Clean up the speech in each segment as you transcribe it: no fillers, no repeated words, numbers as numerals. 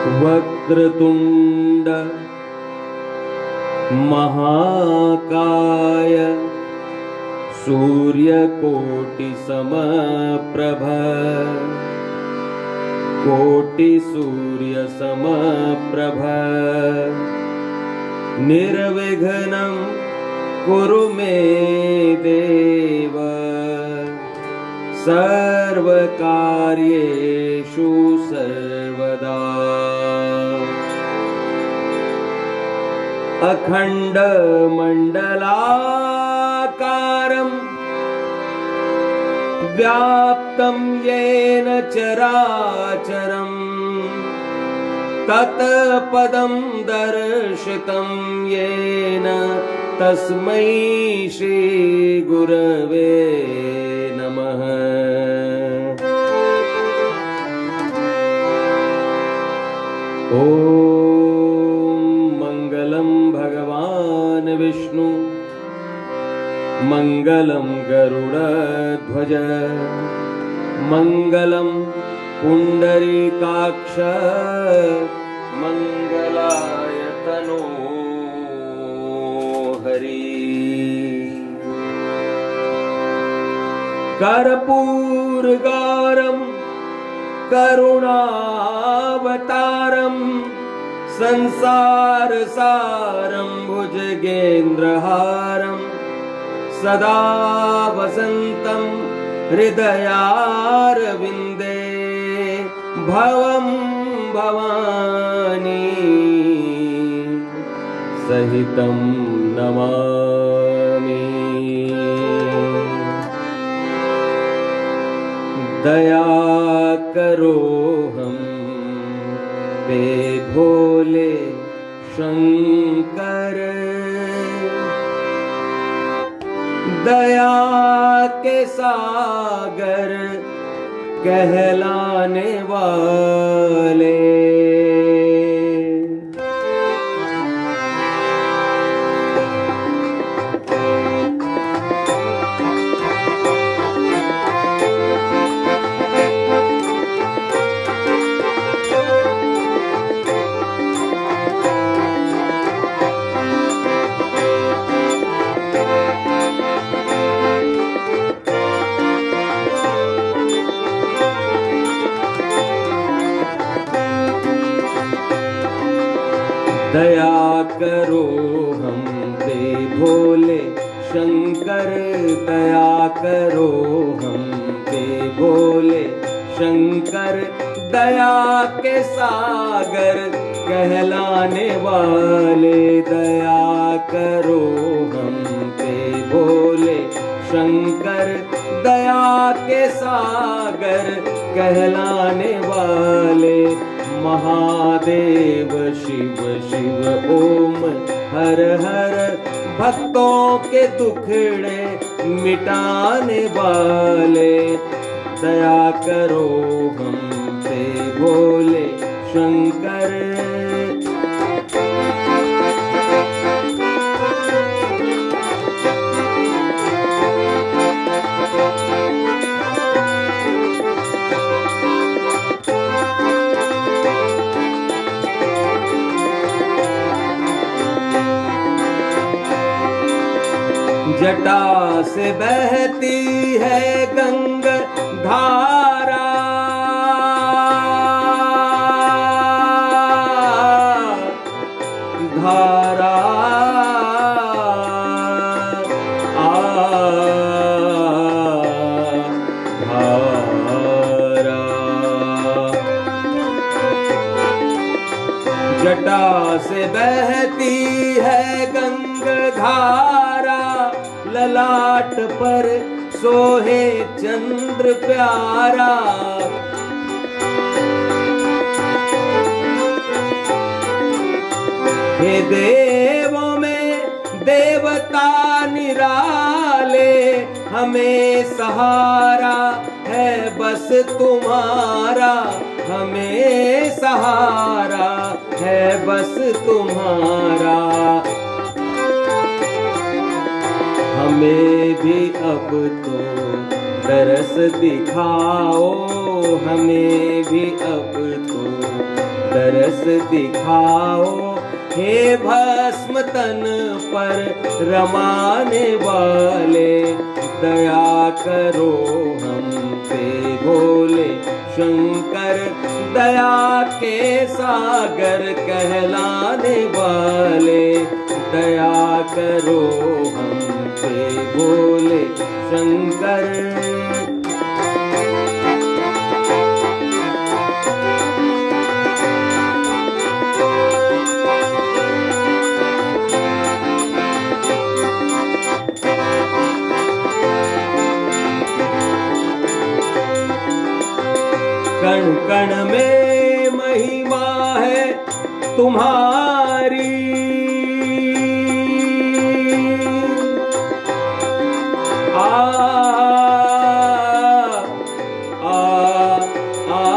वक्रतुंड महाकाय सूर्यकोटि समप्रभ कोटि सूर्य समप्रभ निर्विघ्नं कुरु मे देव सर्वकार्येषु सर्वदा। अखण्डमण्डलाकारं व्याप्तं येन चराचरं तत्पदं दर्शितं येन तस्मै श्रीगुरवे नमः। ॐ मंगलं भगवान् विष्णु मंगलं गरुडध्वज मंगलं पुंडरीकाक्ष मंगलाय तनो हरि। कर्पूरगारं करुणावतारं संसारसारं भुजगेन्द्रहारं सदा वसन्तं हृदयारविन्दे भवं भवानी सहितं नमामि। दया करो हम पे भोले शंकर, दया के सागर कहलाने वाले। दया करो हम पे भोले शंकर, दया करो हम पे भोले शंकर, दया के सागर कहलाने वाले। दया करो हम पे भोले शंकर, दया के सागर कहलाने वाले। महादेव शिव शिव ओम हर हर, भक्तों के दुखड़े मिटाने वाले। दया करो हम पे भोले शंकर। जटा से बहती है गंगा धारा, धारा धारा। जटा से बहती है गंगा धारा, ललाट पर सोहे चंद्र प्यारा। हे देवों में देवता निराले, हमें सहारा है बस तुम्हारा, हमें सहारा है बस तुम्हारा। हमें भी अब तो दरस दिखाओ, हमें भी अब तो दरस दिखाओ, हे भस्म तन पर रमाने वाले, दया करो हम पे भोले शंकर, दया के सागर कहलाने वाले, दया करो हम पे भोले शंकर। कण कण में महिमा है तुम्हारी, आ आ आ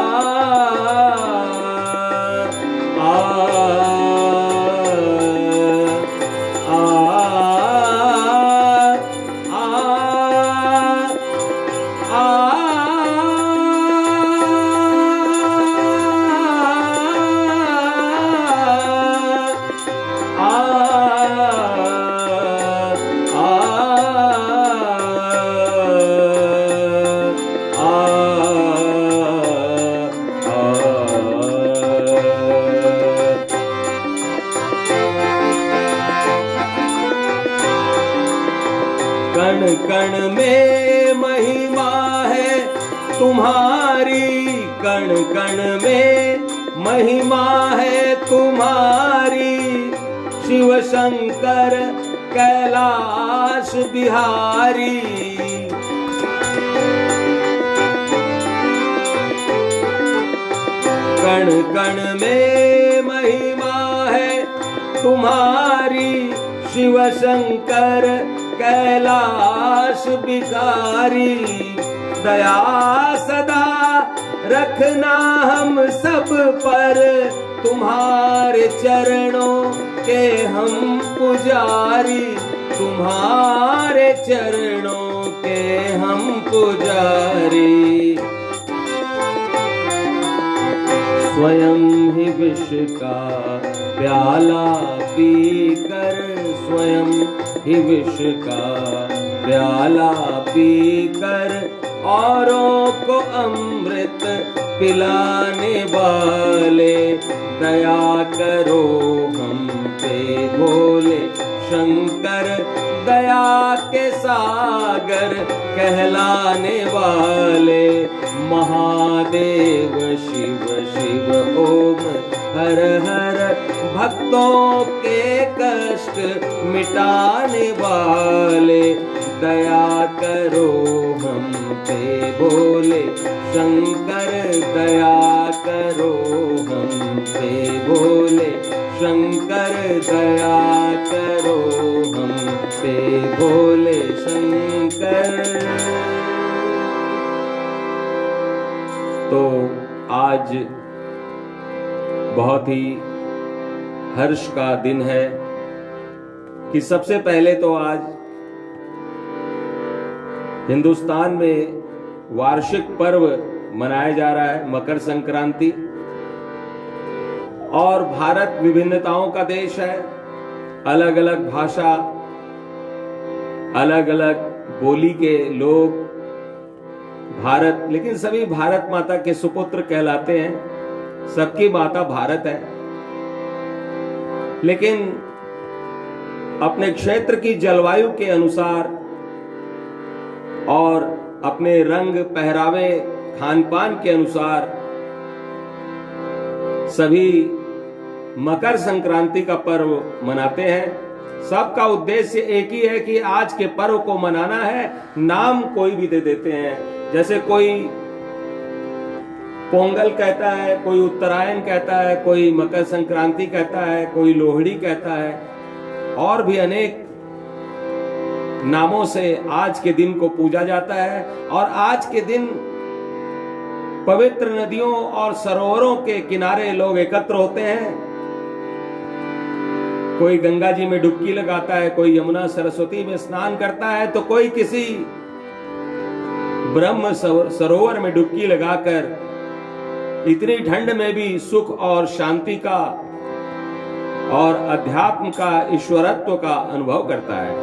कण कण में महिमा है तुम्हारी, कण कण में महिमा है तुम्हारी, शिव शंकर कैलाश बिहारी। कण कण में महिमा है तुम्हारी, शिव शंकर कैलाश बिहारी। दया सदा रखना हम सब पर, तुम्हारे चरणों के हम पुजारी, तुम्हारे चरणों के हम पुजारी। स्वयं ही विष का प्याला पीकर, स्वयं ही विष का प्याला पीकर, औरों को अमृत पिलाने वाले, दया करो हम पे भोले शंकर, दया के सागर कहलाने वाले। महादेव शिव शिव ओम हर हर, भक्तों के कष्ट मिटाने वाले, दया करो हम पे भोले शंकर, दया करो हम पे भोले शंकर, दया करो हम पे भोले शंकर। तो आज बहुत ही हर्ष का दिन है कि सबसे पहले तो आज हिंदुस्तान में वार्षिक पर्व मनाया जा रहा है मकर संक्रांति, और भारत विभिन्नताओं का देश है। अलग अलग भाषा, अलग अलग बोली के लोग भारत, लेकिन सभी भारत माता के सुपुत्र कहलाते हैं। सबकी माता भारत है, लेकिन अपने क्षेत्र की जलवायु के अनुसार और अपने रंग पहरावे खान पान के अनुसार सभी मकर संक्रांति का पर्व मनाते हैं। सबका उद्देश्य एक ही है कि आज के पर्व को मनाना है। नाम कोई भी दे देते हैं, जैसे कोई पोंगल कहता है, कोई उत्तरायण कहता है, कोई मकर संक्रांति कहता है, कोई लोहड़ी कहता है, और भी अनेक नामों से आज के दिन को पूजा जाता है। और आज के दिन पवित्र नदियों और सरोवरों के किनारे लोग एकत्र होते हैं। कोई गंगा जी में डुबकी लगाता है, कोई यमुना सरस्वती में स्नान करता है, तो कोई किसी ब्रह्म सरोवर में डुबकी लगाकर इतनी ठंड में भी सुख और शांति का और अध्यात्म का, ईश्वरत्व का अनुभव करता है।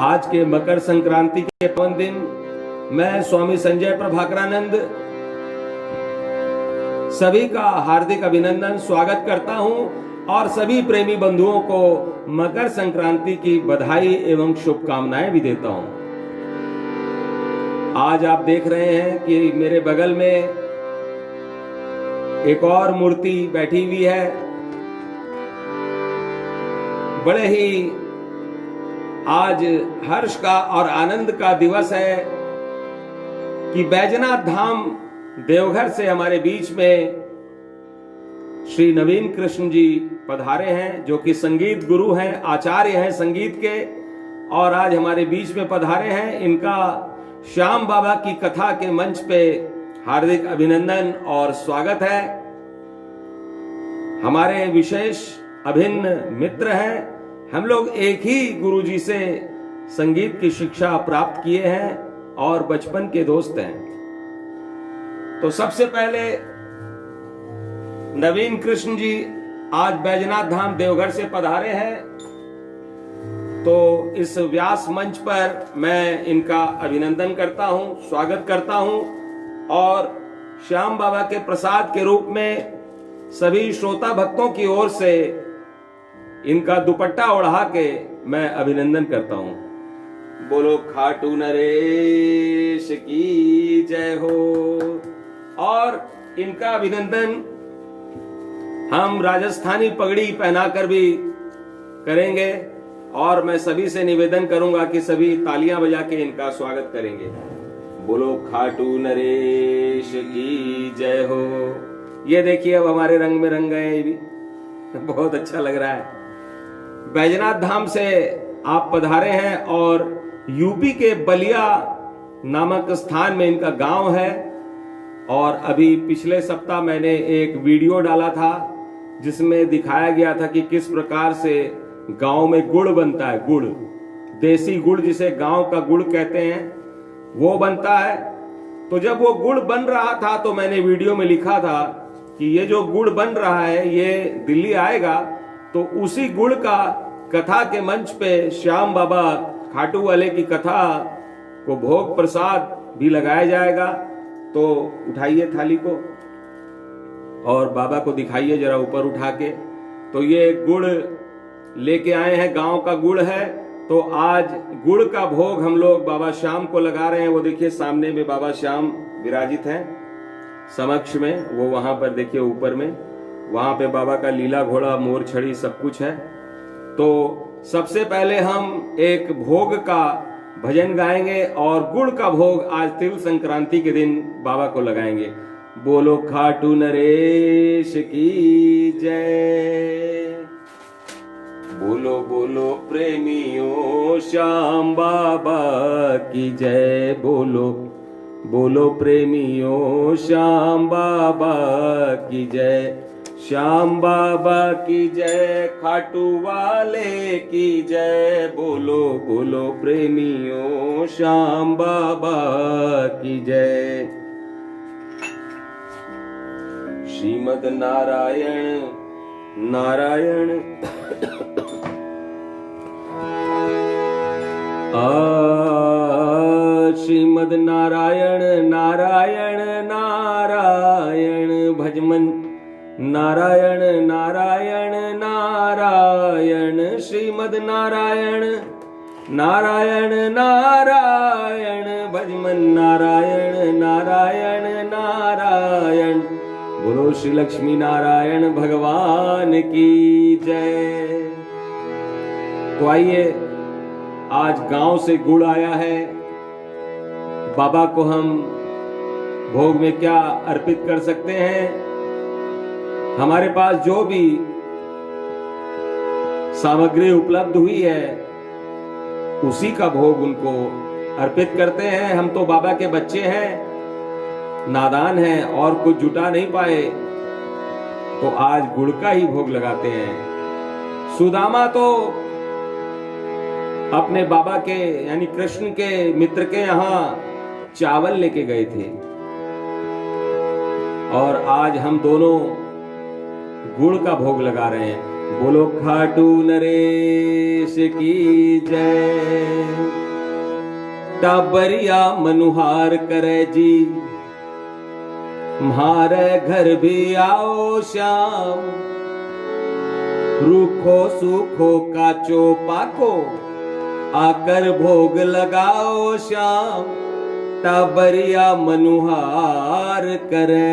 आज के मकर संक्रांति के पावन दिन मैं स्वामी संजय प्रभाकरानंद सभी का हार्दिक अभिनंदन, स्वागत करता हूं और सभी प्रेमी बंधुओं को मकर संक्रांति की बधाई एवं शुभकामनाएं भी देता हूं। आज आप देख रहे हैं कि मेरे बगल में एक और मूर्ति बैठी हुई है। बड़े ही आज हर्ष का और आनंद का दिवस है कि बैजनाथ धाम देवघर से हमारे बीच में श्री नवीन कृष्ण जी पधारे हैं, जो कि संगीत गुरु हैं, आचार्य हैं संगीत के, और आज हमारे बीच में पधारे हैं। इनका श्याम बाबा की कथा के मंच पे हार्दिक अभिनंदन और स्वागत है। हमारे विशेष अभिन्न मित्र हैं। हम लोग एक ही गुरु जी से संगीत की शिक्षा प्राप्त किए हैं और बचपन के दोस्त हैं। तो सबसे पहले नवीन कृष्ण जी आज बैजनाथ धाम देवघर से पधारे हैं, तो इस व्यास मंच पर मैं इनका अभिनंदन करता हूं, स्वागत करता हूं और श्याम बाबा के प्रसाद के रूप में सभी श्रोता भक्तों की ओर से इनका दुपट्टा ओढ़ा के मैं अभिनंदन करता हूं। बोलो खाटू नरेश की जय हो। और इनका अभिनंदन हम राजस्थानी पगड़ी पहनाकर भी करेंगे और मैं सभी से निवेदन करूंगा कि सभी तालियां बजा के इनका स्वागत करेंगे। बोलो खाटू नरेश की जय हो। ये देखिए अब हमारे रंग में रंग गए, ये भी बहुत अच्छा लग रहा है। बैजनाथ धाम से आप पधारे हैं और यूपी के बलिया नामक स्थान में इनका गांव है। और अभी पिछले सप्ताह मैंने एक वीडियो डाला था जिसमें दिखाया गया था कि किस प्रकार से गांव में गुड़ बनता है। गुड़, देसी गुड़ जिसे गांव का गुड़ कहते हैं, वो बनता है। तो जब वो गुड़ बन रहा था तो मैंने वीडियो में लिखा था कि ये जो गुड़ बन रहा है ये दिल्ली आएगा तो उसी गुड़ का कथा के मंच पे श्याम बाबा खाटू वाले की कथा को भोग प्रसाद भी लगाया जाएगा। तो उठाइए थाली को और बाबा को दिखाइए जरा ऊपर उठा के। तो ये गुड़ लेके आए हैं, गांव का गुड़ है। तो आज गुड़ का भोग हम लोग बाबा श्याम को लगा रहे हैं। वो देखिए सामने में बाबा श्याम विराजित हैं, समक्ष में वो वहां पर देखिए ऊपर में, वहां पे बाबा का लीला घोड़ा, मोर छड़ी सब कुछ है। तो सबसे पहले हम एक भोग का भजन गाएंगे और गुड़ का भोग आज तिल संक्रांति के दिन बाबा को लगाएंगे। बोलो खाटू नरेश की जय। बोलो बोलो प्रेमियों श्याम बाबा की जय। बोलो बोलो प्रेमियों श्याम बाबा की जय। श्याम बाबा की जय, खाटू वाले की जय। बोलो बोलो प्रेमियों श्याम बाबा की जय। श्रीमद नारायण नारायण श्रीमद नारायण नारायण नारायण भजमन नारायण नारायण नारायण। श्रीमद नारायण नारायण नारायण भजमन नारायण नारायण नारायण। बोलो श्री लक्ष्मी नारायण भगवान की जय। तो आइए, आज गांव से गुड़ आया है। बाबा को हम भोग में क्या अर्पित कर सकते हैं? हमारे पास जो भी सामग्री उपलब्ध हुई है उसी का भोग उनको अर्पित करते हैं। हम तो बाबा के बच्चे हैं, नादान हैं और कुछ जुटा नहीं पाए, तो आज गुड़ का ही भोग लगाते हैं। सुदामा तो अपने बाबा के यानी कृष्ण के मित्र के यहां चावल लेके गए थे। और आज हम दोनों गुड़ का भोग लगा रहे हैं। बोलो खाटू नरेश की जय। टाबरिया मनुहार करे जी, म्हारे घर भी आओ श्याम। रूखो सूखो काचो पाको, आकर भोग लगाओ श्याम। टाबरिया मनुहार करे।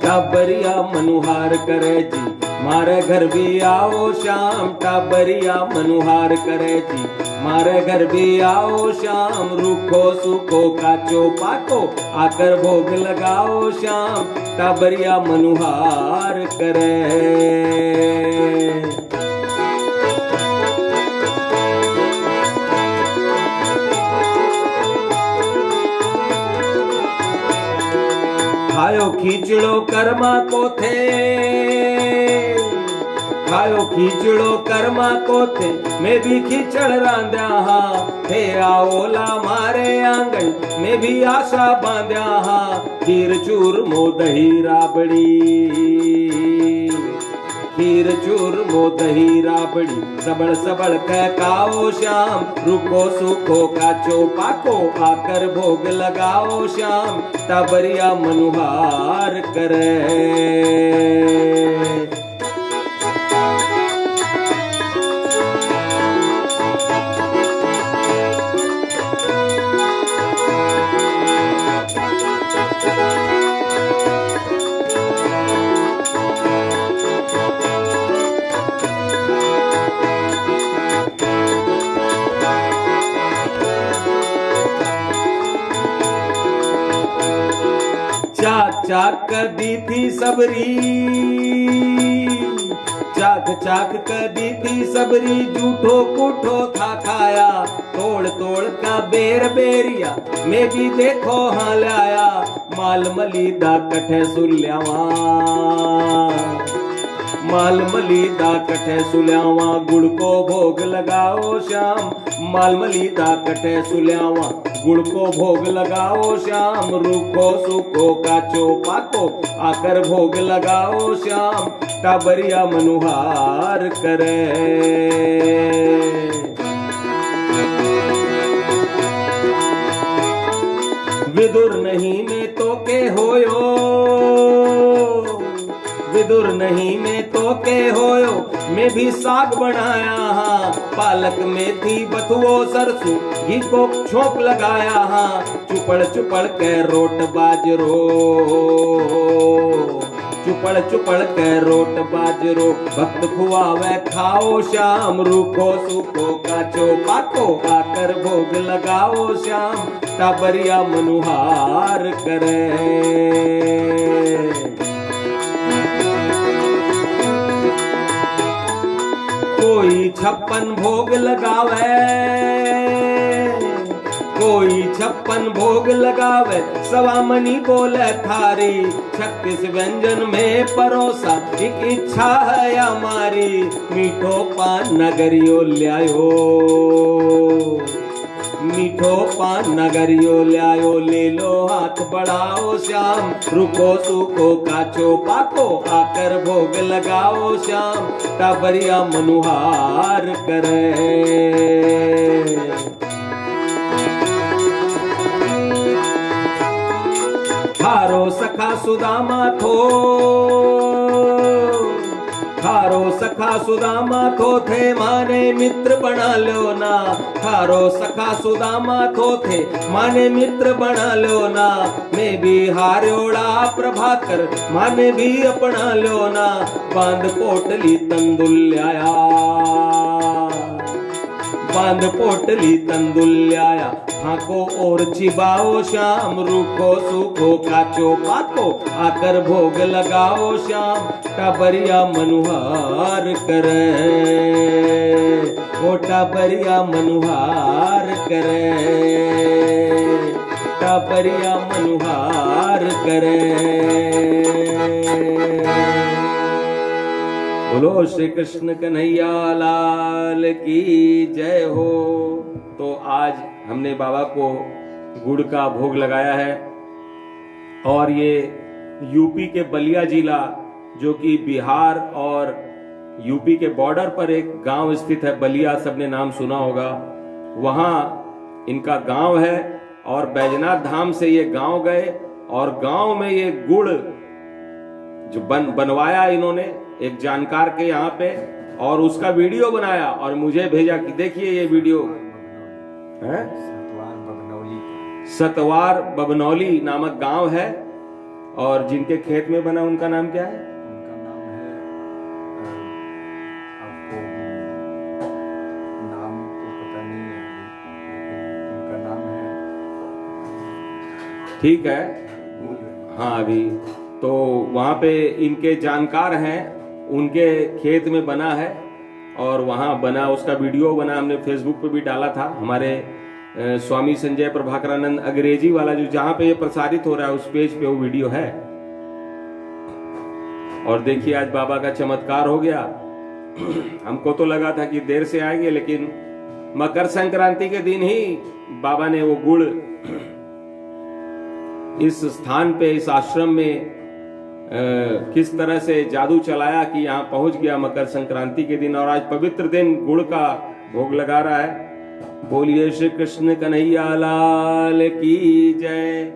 टाबरिया मनुहार करे जी, मारे घर भी आओ श्याम। टाबरिया मनुहार करे जी, मारे घर भी आओ श्याम। रूखो सूखो काचो पाको, आकर भोग लगाओ श्याम। टाबरिया मनुहार करे। खायो खींचड़ो कर्मा को थे, खायो खींचड़ो कर्मा को थे। मैं भी खींचड़ रांध्या हाँ, थे आओला मारे आंगन में भी आशा बांध्या हाँ। खीर चूर मो दही राबड़ी, खीर चूर मो दही राबड़ी। सबड़ सबड़ कह खाओ श्याम। रुको सूखो काचो पाको, आकर भोग लगाओ श्याम। टाबरिया मनुहार करे। चाक चाक कर दी थी सबरी, चाक चाक कर दी थी सबरी। जूठो कूठो था खाया, तोड़ तोड़ का बेर बेरिया मैं भी देखो हाँ लाया। माल मलीदा कठे सुल्यावा, माल मलीदा कठे सुल्यावा। गुड़ को भोग लगाओ श्याम। माल मलीदा कठे सुल्यावा, गुड़ को भोग लगाओ श्याम। रूखो सूखो काचो पाको, आकर भोग लगाओ श्याम। टाबरिया मनुहार करे। विदुर नहीं में तो के होयो, विदुर नहीं में तो के होयो। मैं भी साग बनाया हाँ, पालक मेथी बथुओ सरसों घी को छोंक लगाया हाँ। चुपड़ चुपड़ के रोट बाजरो, चुपड़ चुपड़ के रोट बाजरो। भक्त खुआवे खाओ श्याम। रूखो सूखो काचो पाको, आकर भोग लगाओ श्याम। टाबरिया मनुहार करे। कोई 56 भोग लगावे, कोई 56 भोग लगावे। सवा मनी बोले थारी, 36 व्यंजन में परोसा। एक इच्छा है हमारी, मीठो पान नगरियो ल्यायो। मीठो पान नगरियो ल्यायो। ले लो हाथ बढ़ाओ श्याम। रुको सूखो काचो पाको, आकर भोग लगाओ श्याम। टाबरिया मनुहार करे। थारो सखा सुदामा थो, थारो सखा सुदामा थो थे। माने मित्र बना लो ना, थारो सखा सुदामा थो थे। माने मित्र बना लो ना। मैं भी हारोड़ा प्रभाकर, माने भी अपना लो ना। बांध पोटली तंदुल आया, बांध पोटली तंदुल आया। हाको और चिबाओ श्याम, रूखो सूखो काचो पाको, आकर भोग लगाओ श्याम, टाबरिया मनुहार करे, वो टाबरिया मनुहार करे, टाबरिया मनुहार करे। बोलो श्री कृष्ण कन्हैया लाल की जय हो। तो आज हमने बाबा को गुड़ का भोग लगाया है और ये यूपी के बलिया जिला, जो कि बिहार और यूपी के बॉर्डर पर एक गांव स्थित है, बलिया सबने नाम सुना होगा, वहां इनका गांव है। और बैजनाथ धाम से ये गांव गए और गांव में ये गुड़ जो बनवाया इन्होंने एक जानकार के यहाँ पे, और उसका वीडियो बनाया और मुझे भेजा कि देखिए ये वीडियो है। सतवार बबनौली नामक गांव है और जिनके खेत में बना उनका नाम क्या है? उनका नाम है, आपको नाम तो पता नहीं है, उनका नाम है, ठीक है, हाँ अभी तो वहां पे इनके जानकार हैं, उनके खेत में बना है और वहां बना, उसका वीडियो बना, हमने फेसबुक पे भी डाला था। हमारे स्वामी संजय प्रभाकरानंद अंग्रेजी वाला जो जहां पे ये प्रसारित हो रहा है उस पेज पे वो वीडियो है। और देखिए आज बाबा का चमत्कार हो गया। हमको तो लगा था कि देर से आएंगे, लेकिन मकर संक्रांति के दिन ही बाबा ने वो गुड़ इस स्थान पे, इस आश्रम में किस तरह से जादू चलाया कि यहाँ पहुंच गया मकर संक्रांति के दिन, और आज पवित्र दिन गुड़ का भोग लगा रहा है। बोलिए श्री कृष्ण कन्हैया लाल की जय,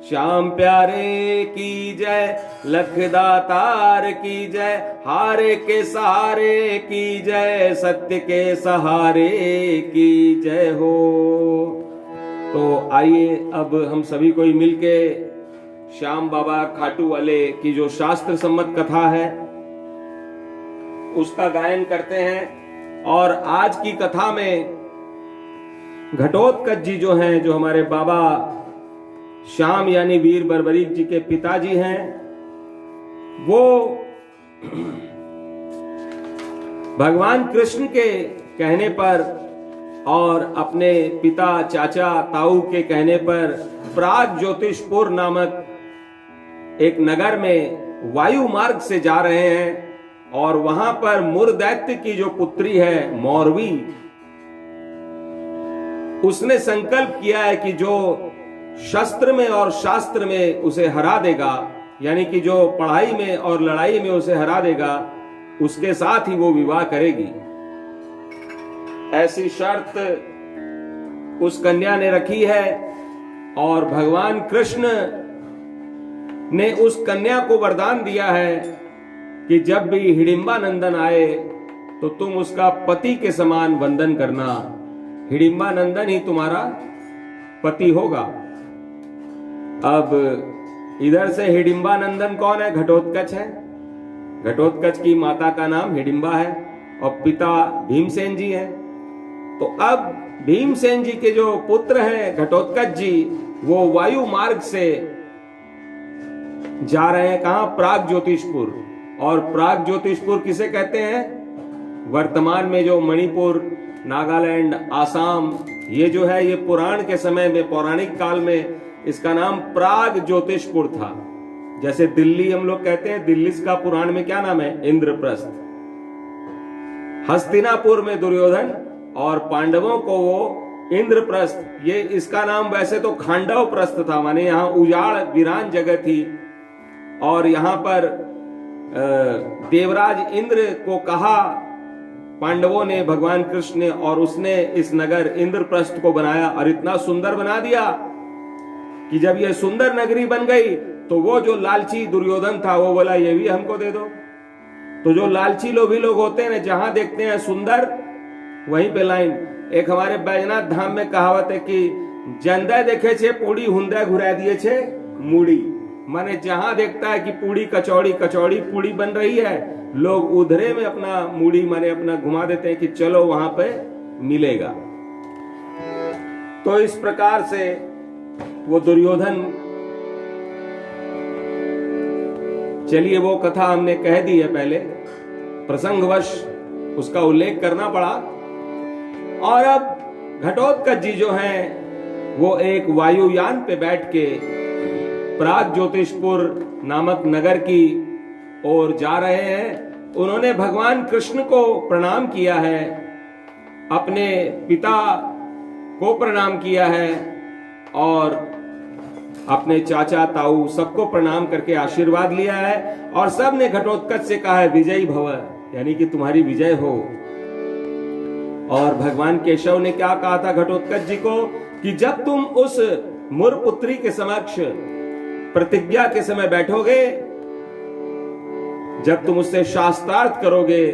श्याम प्यारे की जय, लखदातार की जय, हारे के सहारे की जय, सत्य के सहारे की जय हो। तो आइए अब हम सभी कोई मिलके श्याम बाबा खाटू वाले की जो शास्त्र सम्मत कथा है उसका गायन करते हैं। और आज की कथा में घटोत्कच जी जो हैं, जो हमारे बाबा श्याम यानी वीर बर्बरीक जी के पिताजी हैं, वो भगवान कृष्ण के कहने पर और अपने पिता चाचा ताऊ के कहने पर प्राग ज्योतिषपुर नामक एक नगर में वायु मार्ग से जा रहे हैं और वहां पर मुरदैत्य की जो पुत्री है मौरवी, उसने संकल्प किया है कि जो शस्त्र में और शास्त्र में उसे हरा देगा, यानी कि जो पढ़ाई में और लड़ाई में उसे हरा देगा, उसके साथ ही वो विवाह करेगी। ऐसी शर्त उस कन्या ने रखी है और भगवान कृष्ण ने उस कन्या को वरदान दिया है कि जब भी हिडिंबा नंदन आए तो तुम उसका पति के समान वंदन करना, हिडिंबा नंदन ही तुम्हारा पति होगा। अब इधर से हिडिंबा नंदन कौन है? घटोत्कच है। घटोत्कच की माता का नाम हिडिंबा है और पिता भीमसेन जी हैं। तो अब भीमसेन जी के जो पुत्र हैं घटोत्कच जी, वो वायु मार्ग से जा रहे हैं कहां? प्राग ज्योतिषपुर। और प्राग ज्योतिषपुर किसे कहते हैं? वर्तमान में जो मणिपुर, नागालैंड, आसाम, ये जो है, ये पुराण के समय में, पौराणिक काल में इसका नाम प्राग ज्योतिषपुर था। जैसे दिल्ली हम लोग कहते हैं, दिल्ली का पुराण में क्या नाम है? इंद्रप्रस्थ। हस्तिनापुर में दुर्योधन और पांडवों को वो इंद्रप्रस्थ, ये इसका नाम वैसे तो खांडव प्रस्थ था, माने यहाँ उजाड़ वीरान जगह थी। और यहाँ पर देवराज इंद्र को कहा पांडवों ने, भगवान कृष्ण ने, और उसने इस नगर इंद्रप्रस्थ को बनाया और इतना सुंदर बना दिया कि जब ये सुंदर नगरी बन गई तो वो जो लालची दुर्योधन था वो बोला ये भी हमको दे दो। तो जो लालची लोभी लोग होते हैं ना, जहां देखते हैं सुंदर वहीं पे लाइन। एक हमारे बैजनाथ धाम में कहावत है कि जंदे देखे छे पूड़ी हुंदे घुरा दिए छे मूड़ी, माने जहां देखता है कि पूड़ी कचौड़ी कचौड़ी पूड़ी बन रही है, लोग उधरे में अपना मूड़ी माने अपना घुमा देते हैं कि चलो वहां पे मिलेगा। तो इस प्रकार से वो दुर्योधन, चलिए वो कथा हमने कह दी है पहले, प्रसंगवश उसका उल्लेख करना पड़ा। और अब घटोत्कच जी जो हैं वो एक वायुयान पे बैठ के प्राग ज्योतिषपुर नामक नगर की ओर जा रहे हैं। उन्होंने भगवान कृष्ण को प्रणाम किया है, अपने पिता को प्रणाम किया है और अपने चाचा ताऊ सबको प्रणाम करके आशीर्वाद लिया है। और सब ने घटोत्कच से कहा है विजयी भव, यानी कि तुम्हारी विजय हो। और भगवान केशव ने क्या कहा था घटोत्कच जी को कि जब तुम उस मुरपुत्री के समक्ष प्रतिज्ञा के समय बैठोगे, जब तुम उससे शास्त्रार्थ करोगे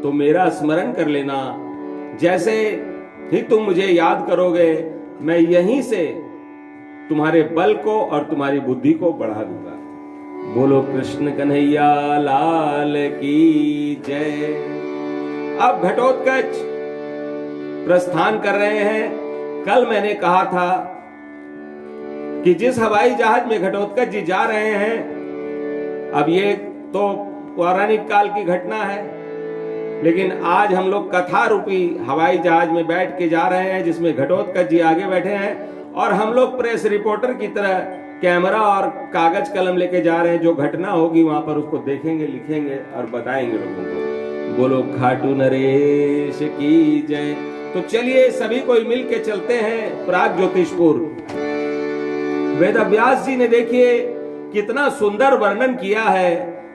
तो मेरा स्मरण कर लेना। जैसे ही तुम मुझे याद करोगे, मैं यहीं से तुम्हारे बल को और तुम्हारी बुद्धि को बढ़ा दूंगा। बोलो कृष्ण कन्हैया लाल की जय। अब घटोत्कच प्रस्थान कर रहे हैं। कल मैंने कहा था कि जिस हवाई जहाज में घटोत्कच जी जा रहे हैं, अब ये तो पौराणिक काल की घटना है, लेकिन आज हम लोग कथा रूपी हवाई जहाज में बैठ के जा रहे हैं, जिसमें घटोत्कच जी आगे बैठे हैं और हम लोग प्रेस रिपोर्टर की तरह कैमरा और कागज कलम लेके जा रहे हैं। जो घटना होगी वहां पर उसको देखेंगे, लिखेंगे और बताएंगे लोगों को। बोलो खाटू नरेश की जय। तो चलिए सभी कोई मिल के चलते हैं प्राग ज्योतिषपुर। वेदव्यास जी ने देखिए कितना सुंदर वर्णन किया है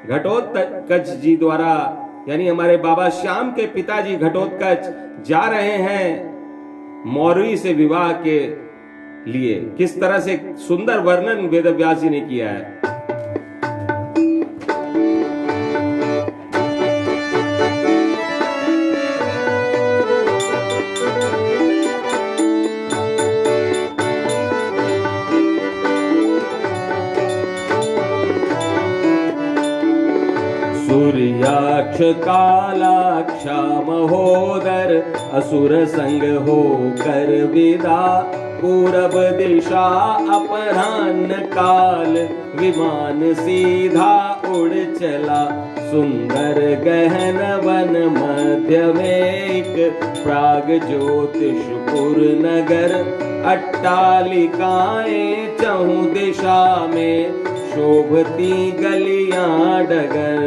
घटोत्कच जी द्वारा, यानी हमारे बाबा श्याम के पिताजी घटोत्कच जा रहे हैं मौर्वी से विवाह के लिए। किस तरह से सुंदर वर्णन वेदव्यास जी ने किया है। सूर्याक्ष कालाक्ष महोदर असुर संग हो कर विदा, पूरब दिशा अपराह्न काल विमान सीधा उड़ चला। सुंदर गहन वन मध्य में एक प्राग ज्योतिषपुर नगर, अट्टालिकाएं चहुं दिशा में शोभती गलियां डगर।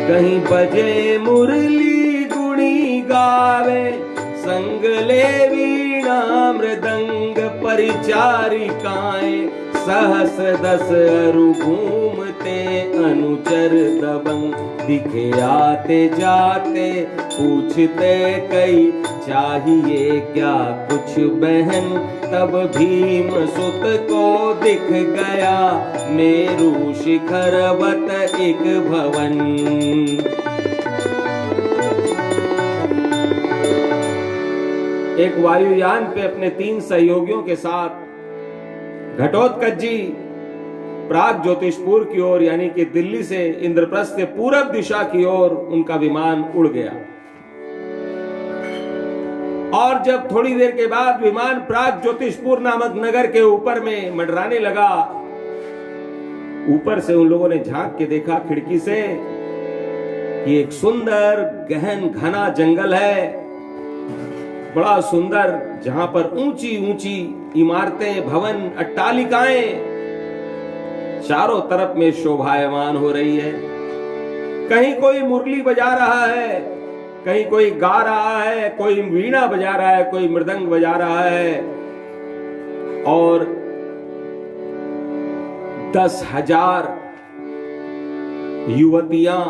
कहीं बजे मुरली गुणी गावे, संग ले वीणा मृदंग परिचारिकाएं। सहस दस अरु घूमते अनुचर दबंग, दिखे आते जाते पूछते कई, चाहिए क्या कुछ बहन। तब भीम सुत को दिख गया मेरु शिखरवत एक भवन। एक वायुयान पे अपने 3 सहयोगियों के साथ घटोत्कच जी प्राग ज्योतिषपुर की ओर, यानी कि दिल्ली से इंद्रप्रस्थ के पूरब दिशा की ओर उनका विमान उड़ गया। और जब थोड़ी देर के बाद विमान प्राग ज्योतिषपुर नामक नगर के ऊपर में मंडराने लगा, ऊपर से उन लोगों ने झांक के देखा खिड़की से कि एक सुंदर गहन घना जंगल है, बड़ा सुंदर, जहां पर ऊंची ऊंची इमारतें, भवन, अट्टालिकाएं चारों तरफ में शोभायमान हो रही है। कहीं कोई मुरली बजा रहा है, कहीं कोई गा रहा है, कोई वीणा बजा रहा है, कोई मृदंग बजा रहा है। और 10,000 युवतियां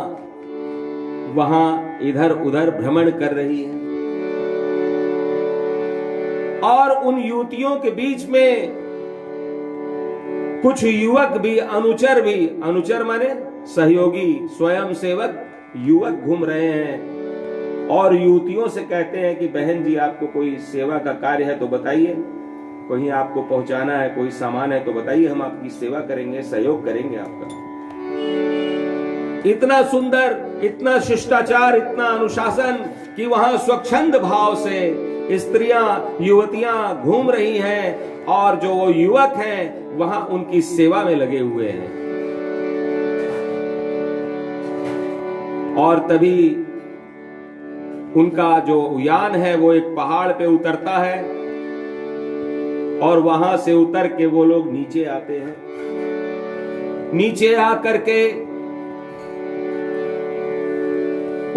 वहां इधर उधर भ्रमण कर रही हैं। और उन युवतियों के बीच में कुछ युवक भी, अनुचर भी, अनुचर माने सहयोगी, स्वयं सेवक युवक घूम रहे हैं और युवतियों से कहते हैं कि बहन जी आपको कोई सेवा का कार्य है तो बताइए, कहीं आपको पहुंचाना है, कोई सामान है तो बताइए, हम आपकी सेवा करेंगे, सहयोग करेंगे आपका। इतना सुंदर इतना शिष्टाचार, इतना अनुशासन कि वहां स्वच्छंद भाव से स्त्रियां, युवतियां घूम रही हैं और जो वो युवक हैं वहां उनकी सेवा में लगे हुए हैं। और तभी उनका जो यान है वो एक पहाड़ पे उतरता है और वहां से उतर के वो लोग नीचे आते हैं। नीचे आकर के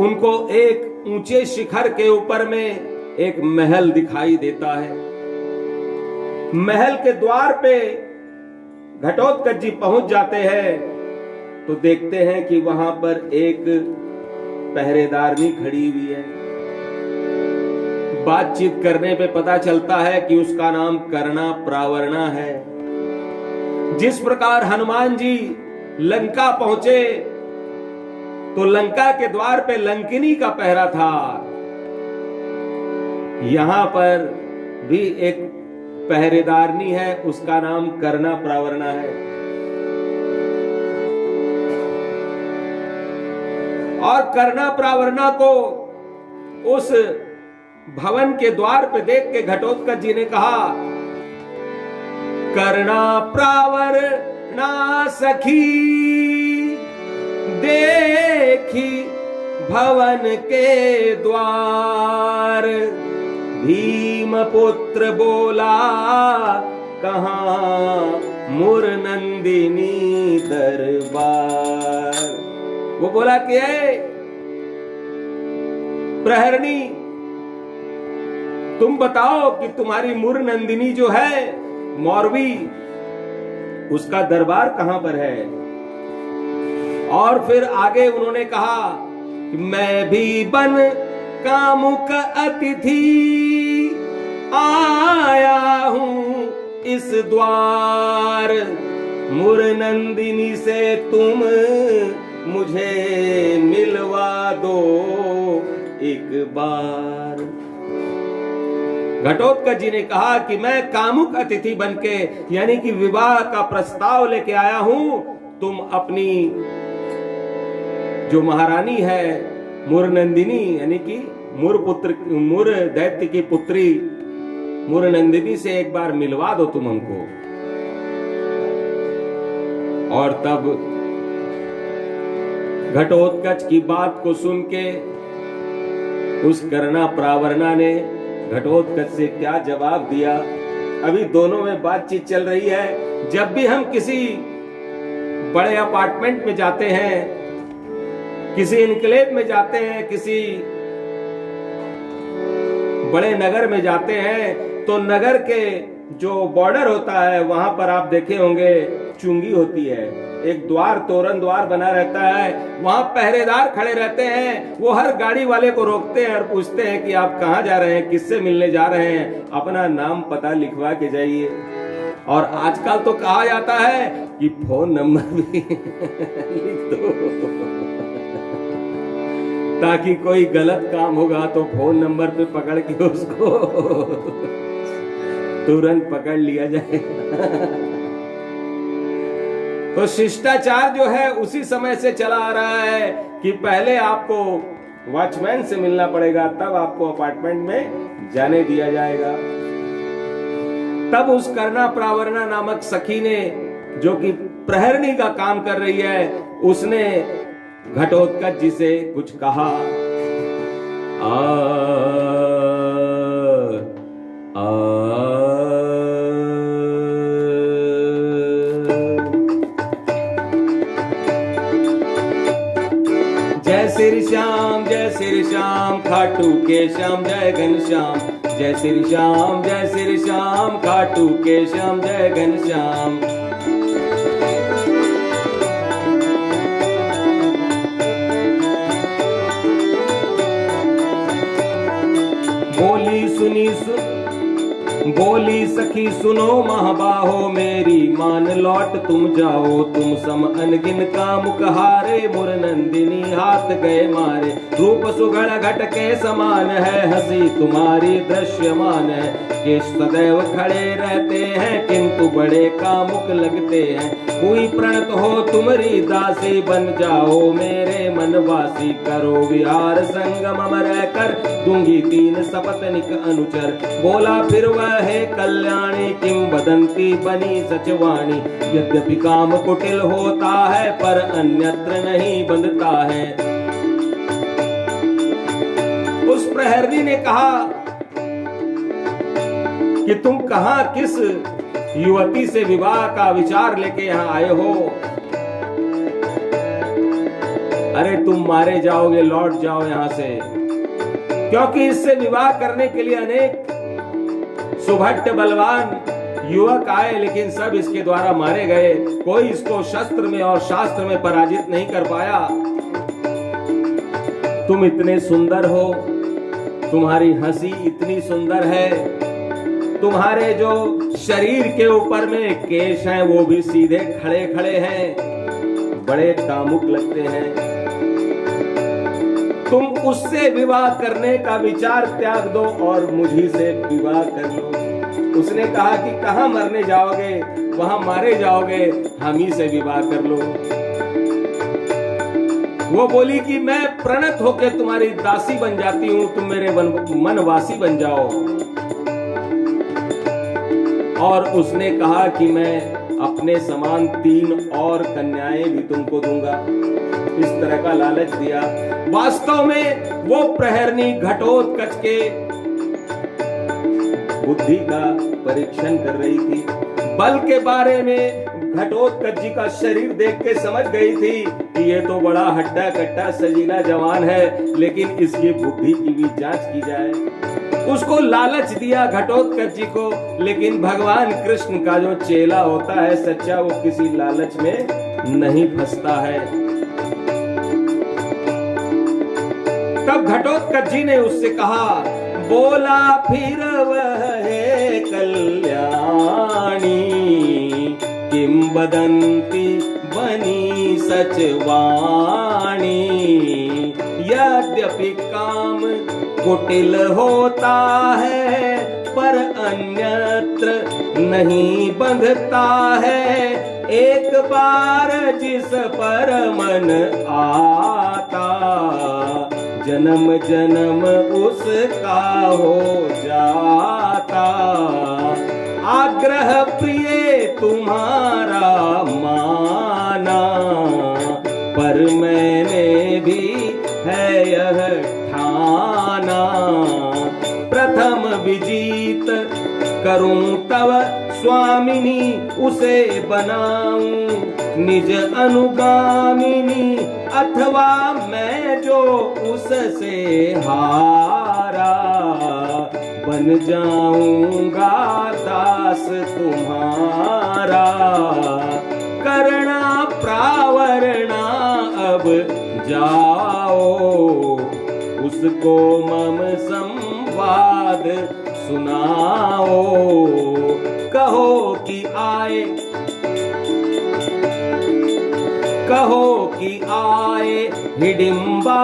उनको एक ऊंचे शिखर के ऊपर में एक महल दिखाई देता है। महल के द्वार पे घटोत्कच जी पहुंच जाते हैं तो देखते हैं कि वहां पर एक पहरेदारनी खड़ी हुई है। बातचीत करने पे पता चलता है कि उसका नाम कर्णा प्रावर्णा है। जिस प्रकार हनुमान जी लंका पहुंचे तो लंका के द्वार पे लंकिनी का पहरा था, यहां पर भी एक पहरेदारनी है, उसका नाम कर्णा प्रावर्णा है। और कर्णा प्रावर्णा को उस भवन के द्वार पे देख के घटोत्कच जी ने कहा, कर्णा प्रावर्णा सखी देखी भवन के द्वार, भीम पुत्र बोला कहां मुर नंदिनी दरबार। वो बोला कि प्रहरणी, तुम बताओ कि तुम्हारी मुर नंदिनी जो है मौरवी, उसका दरबार कहां पर है। और फिर आगे उन्होंने कहा कि मैं भी बन कामुक अतिथि आया हूं इस द्वार, मुर नंदिनी से तुम मुझे मिलवा दो एक बार। घटोत्कच जी ने कहा कि मैं कामुक अतिथि बनके, यानी कि विवाह का प्रस्ताव लेके आया हूं। तुम अपनी जो महारानी है मुर नंदिनी, यानी कि मुर दैत्य की पुत्री मुर नंदिनी से एक बार मिलवा दो तुम हमको। और तब घटोत्कच की बात को सुन के उस कर्णा प्रावर्णा ने घटोत्कच से क्या जवाब दिया। अभी दोनों में बातचीत चल रही है। जब भी हम किसी बड़े अपार्टमेंट में जाते हैं, किसी इनक्लेव में जाते हैं, किसी बड़े नगर में जाते हैं, तो नगर के जो बॉर्डर होता है वहां पर आप देखे होंगे चुंगी होती है, एक द्वार, तोरण द्वार बना रहता है, वहां पहरेदार खड़े रहते हैं। वो हर गाड़ी वाले को रोकते हैं और पूछते हैं कि आप कहां जा रहे हैं, किससे मिलने जा रहे हैं, अपना नाम पता लिखवा के जाइए। और आजकल तो कहा जाता है कि फोन नंबर भी लिख दो, ताकि कोई गलत काम होगा तो फोन नंबर पे पकड़ के उसको तुरंत पकड़ लिया जाए। तो शिष्टाचार जो है उसी समय से चला आ रहा है कि पहले आपको वॉचमैन से मिलना पड़ेगा, तब आपको अपार्टमेंट में जाने दिया जाएगा। तब उस कर्णा प्रावर्णा नामक सखी ने, जो कि प्रहरणी का काम कर रही है, उसने घटोत्कच जी से कुछ कहा। जय श्री श्याम खाटू के श्याम जय घन श्याम, जय श्री श्याम खाटू के श्याम जय घन श्याम। बोली सुनी बोली सखी सुनो महाबाहो, मेरी मान लौट तुम जाओ। तुम सम अनगिन कामुक हारे, मुर नंदिनी हाथ गए मारे। रूप सुगढ़ घट के समान है, हंसी तुम्हारी दृश्यमान है। केश सदैव खड़े रहते हैं, किंतु बड़े कामुक लगते हैं। हुई प्रणत हो तुम्हारी दासी, बन जाओ मेरे मनवासी। करो विहार संगम रह कर, दूंगी 3 सपत्निक अनुचर। बोला फिर वह है कल्याणी, किंवदंती बनी सचवाणी। यद्यपि काम कुटिल होता है, पर अन्यत्र नहीं बंधता है। उस प्रहरनी ने कहा कि तुम कहां किस युवती से विवाह का विचार लेके यहां आए हो? अरे तुम मारे जाओगे, लौट जाओ यहां से, क्योंकि इससे विवाह करने के लिए अनेक सुभट बलवान युवक आए, लेकिन सब इसके द्वारा मारे गए। कोई इसको शस्त्र में और शास्त्र में पराजित नहीं कर पाया। तुम इतने सुंदर हो, तुम्हारी हंसी इतनी सुंदर है, तुम्हारे जो शरीर के ऊपर में केश हैं वो भी सीधे खड़े खड़े हैं, बड़े कामुक लगते हैं। तुम उससे विवाह करने का विचार त्याग दो और मुझी से विवाह कर लो। उसने कहा कि कहां मरने जाओगे, वहां मारे जाओगे, हम ही से विवाह कर लो। वो बोली कि मैं प्रणत होकर तुम्हारी दासी बन जाती हूं, तुम मेरे मनवासी बन जाओ। और उसने कहा कि मैं अपने समान 3 और कन्याएं भी तुमको दूंगा। इस तरह का लालच दिया। वास्तव में वो प्रहरनी घटोत्कच के बुद्धि का परीक्षण कर रही थी। बल के बारे में घटोत्कच जी का शरीर देख के समझ गई थी कि ये तो बड़ा हट्टा कट्टा सजीला जवान है, लेकिन इसकी बुद्धि की भी जांच की जाए। उसको लालच दिया घटोत्कच जी को, लेकिन भगवान कृष्ण का जो चेला होता है सच्चा, वो किसी लालच में नहीं फंसता है। तब घटोत्कच जी ने उससे कहा, बोला फिर वह है कल्याणी, किंवदंती बनी सचवाणी। यद्यपि काम कुटिल होता है, पर अन्यत्र नहीं बंधता है। एक बार जिस पर मन आता, जन्म जन्म उसका हो जाता। आग्रह प्रिय तुम्हारा माना, पर मैंने भी है यह ठाना। प्रथम विजीत करूं तब स्वामिनी, उसे बनाऊं निज अनुगामिनी। अथवा मैं जो उससे हारा, बन जाऊंगा दास तुम्हारा। करना प्रावरणा अब जाओ, उसको मम संवाद सुनाओ। कहो कि आए, कहो कि आए हिडिंबा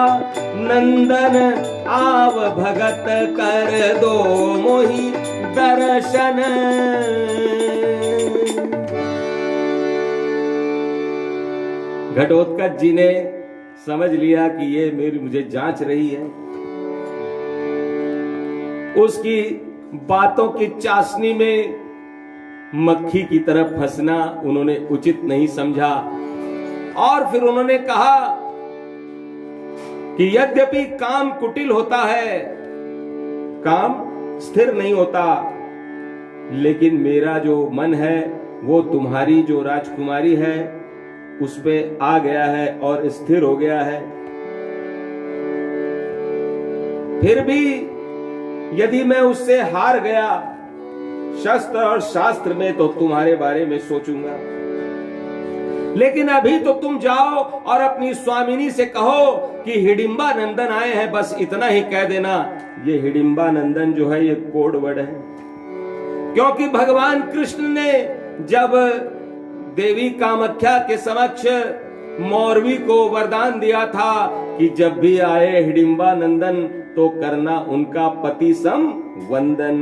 नंदन। आव भगत कर दो मोहि दर्शन। घटोत्कच जी ने समझ लिया कि ये मुझे जांच रही है। उसकी बातों की चाशनी में मक्खी की तरफ फंसना उन्होंने उचित नहीं समझा। और फिर उन्होंने कहा कि यद्यपि काम कुटिल होता है, काम स्थिर नहीं होता, लेकिन मेरा जो मन है वो तुम्हारी जो राजकुमारी है उस पे आ गया है और स्थिर हो गया है। फिर भी यदि मैं उससे हार गया शस्त्र और शास्त्र में, तो तुम्हारे बारे में सोचूंगा। लेकिन अभी तो तुम जाओ और अपनी स्वामिनी से कहो कि हिडिंबा नंदन आए हैं, बस इतना ही कह देना। ये हिडिंबा नंदन जो है ये कोड वर्ड है। क्योंकि भगवान कृष्ण ने जब देवी कामाख्या के समक्ष मौरवी को वरदान दिया था कि जब भी आए हिडिंबा नंदन तो करना उनका पति सम वंदन,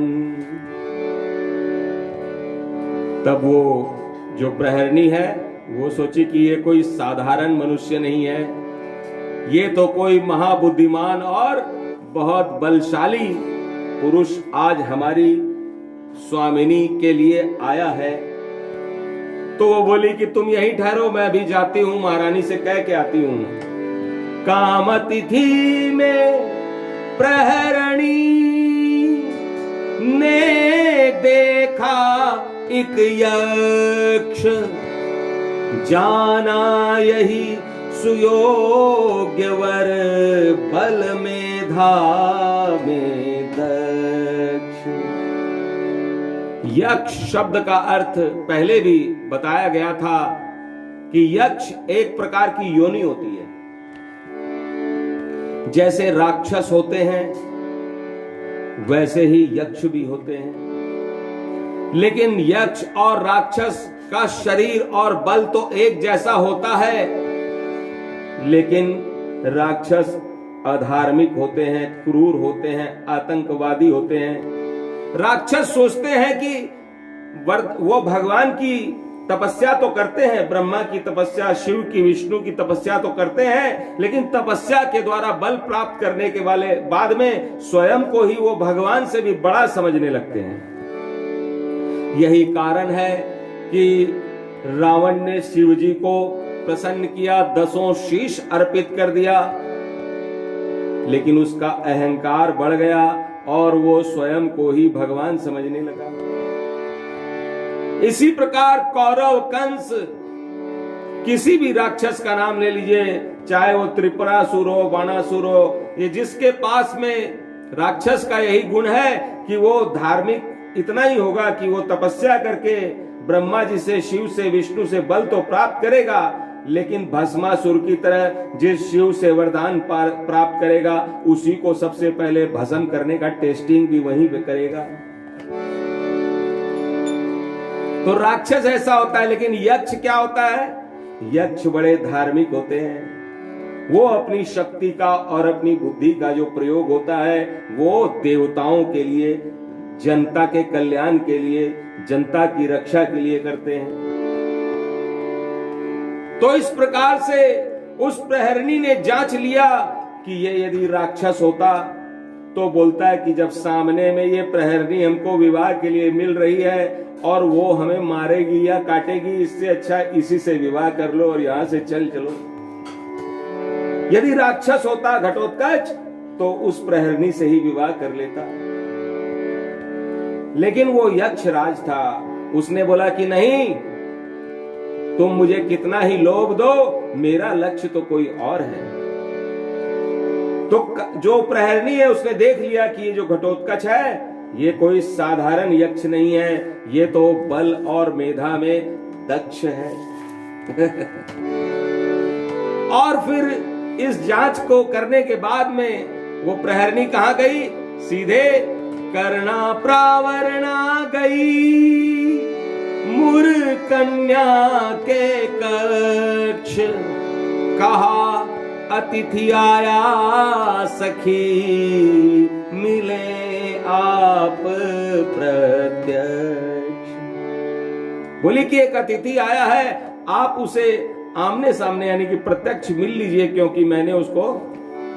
तब वो जो प्रहरणी है वो सोची कि ये कोई साधारण मनुष्य नहीं है, ये तो कोई महाबुद्धिमान और बहुत बलशाली पुरुष आज हमारी स्वामिनी के लिए आया है। तो वो बोली कि तुम यहीं ठहरो, मैं भी जाती हूं, महारानी से कह के आती हूं। कामतिथि में प्रहरणी ने देखा एक यक्ष, जाना यही सुयोग्य वर, बल मेधा में दक्ष। यक्ष शब्द का अर्थ पहले भी बताया गया था कि यक्ष एक प्रकार की योनि होती है। जैसे राक्षस होते हैं वैसे ही यक्ष भी होते हैं, लेकिन यक्ष और राक्षस का शरीर और बल तो एक जैसा होता है, लेकिन राक्षस अधार्मिक होते हैं, क्रूर होते हैं, आतंकवादी होते हैं। राक्षस सोचते हैं कि वो भगवान की तपस्या तो करते हैं, ब्रह्मा की तपस्या, शिव की, विष्णु की तपस्या तो करते हैं, लेकिन तपस्या के द्वारा बल प्राप्त करने के वाले बाद में स्वयं को ही वो भगवान से भी बड़ा समझने लगते हैं। यही कारण है कि रावण ने शिव जी को प्रसन्न किया, 10 शीश अर्पित कर दिया, लेकिन उसका अहंकार बढ़ गया और वो स्वयं को ही भगवान समझने लगा। इसी प्रकार कौरव, कंस, किसी भी राक्षस का नाम ले लीजिए, चाहे वो त्रिपुरासुर हो, बाणासुर हो, ये जिसके पास में राक्षस का यही गुण है कि वो धार्मिक इतना ही होगा कि वो तपस्या करके ब्रह्मा जी से, शिव से, विष्णु से बल तो प्राप्त करेगा, लेकिन भस्मासुर की तरह जिस शिव से वरदान प्राप्त करेगा उसी को सबसे पहले भस्म करने का टेस्टिंग भी वहीं पे करेगा। तो राक्षस ऐसा होता है, लेकिन यक्ष क्या होता है? यक्ष बड़े धार्मिक होते हैं। वो अपनी शक्ति का और अपनी बुद्धि का जो प्रयोग होता है वो देवताओं के लिए, जनता के कल्याण के लिए, जनता की रक्षा के लिए करते हैं। तो इस प्रकार से उस प्रहरणी ने जांच लिया कि ये यदि राक्षस होता तो बोलता है कि जब सामने में ये प्रहरणी हमको विवाह के लिए मिल रही है और वो हमें मारेगी या काटेगी, इससे अच्छा इसी से विवाह कर लो और यहां से चलो। यदि राक्षस होता घटोत्कच तो उस प्रहरणी से ही विवाह कर लेता, लेकिन वो यक्ष राज था। उसने बोला कि नहीं, तुम मुझे कितना ही लोभ दो, मेरा लक्ष्य तो कोई और है। तो जो प्रहरणी है उसने देख लिया कि ये जो घटोत्कच है ये कोई साधारण यक्ष नहीं है, ये तो बल और मेधा में दक्ष है। और फिर इस जांच को करने के बाद में वो प्रहरणी कहां गई? सीधे कर्णा प्रावरणा गई, मुर कन्या के कक्ष, कहा अतिथि आया सखी, मिले आप प्रत्यक्ष। बोली कि एक अतिथि आया है, आप उसे आमने सामने यानी कि प्रत्यक्ष मिल लीजिए, क्योंकि मैंने उसको।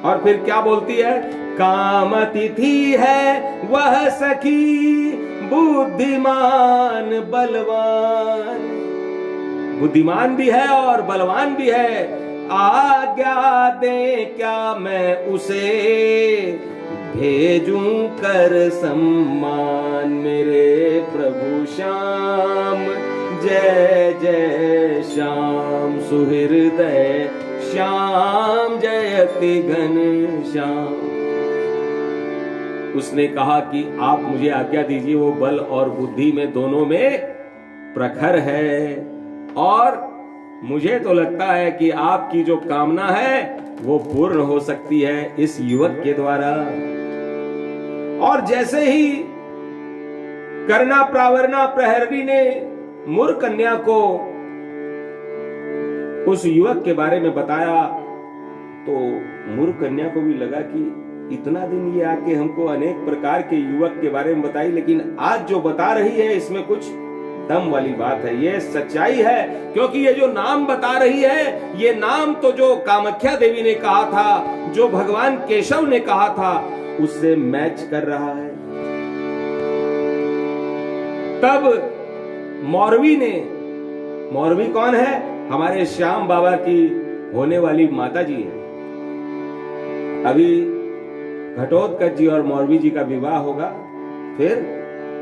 और फिर क्या बोलती है? काम अतिथि है वह सखी, बुद्धिमान बलवान। बुद्धिमान भी है और बलवान भी है। आज्ञा दे क्या मैं उसे भेजूं कर सम्मान, मेरे प्रभु श्याम जय जय श्याम, सुहृदय श्याम जयति घन श्याम। उसने कहा कि आप मुझे आज्ञा दीजिए, वो बल और बुद्धि में दोनों में प्रखर है, और मुझे तो लगता है कि आपकी जो कामना है वो पूर्ण हो सकती है इस युवक के द्वारा। और जैसे ही करना प्रावरना प्रहरी ने मुर कन्या को उस युवक के बारे में बताया, तो मुर कन्या को भी लगा कि इतना दिन ये आके हमको अनेक प्रकार के युवक के बारे में बताई, लेकिन आज जो बता रही है इसमें कुछ दम वाली बात है, ये सच्चाई है। क्योंकि ये जो नाम बता रही है, ये नाम तो जो कामाख्या देवी ने कहा था, जो भगवान केशव ने कहा था, उससे मैच कर रहा है। तब मौरवी कौन है? हमारे श्याम बाबा की होने वाली माता जी है। अभी घटोत्कच जी और मौरवी जी का विवाह होगा, फिर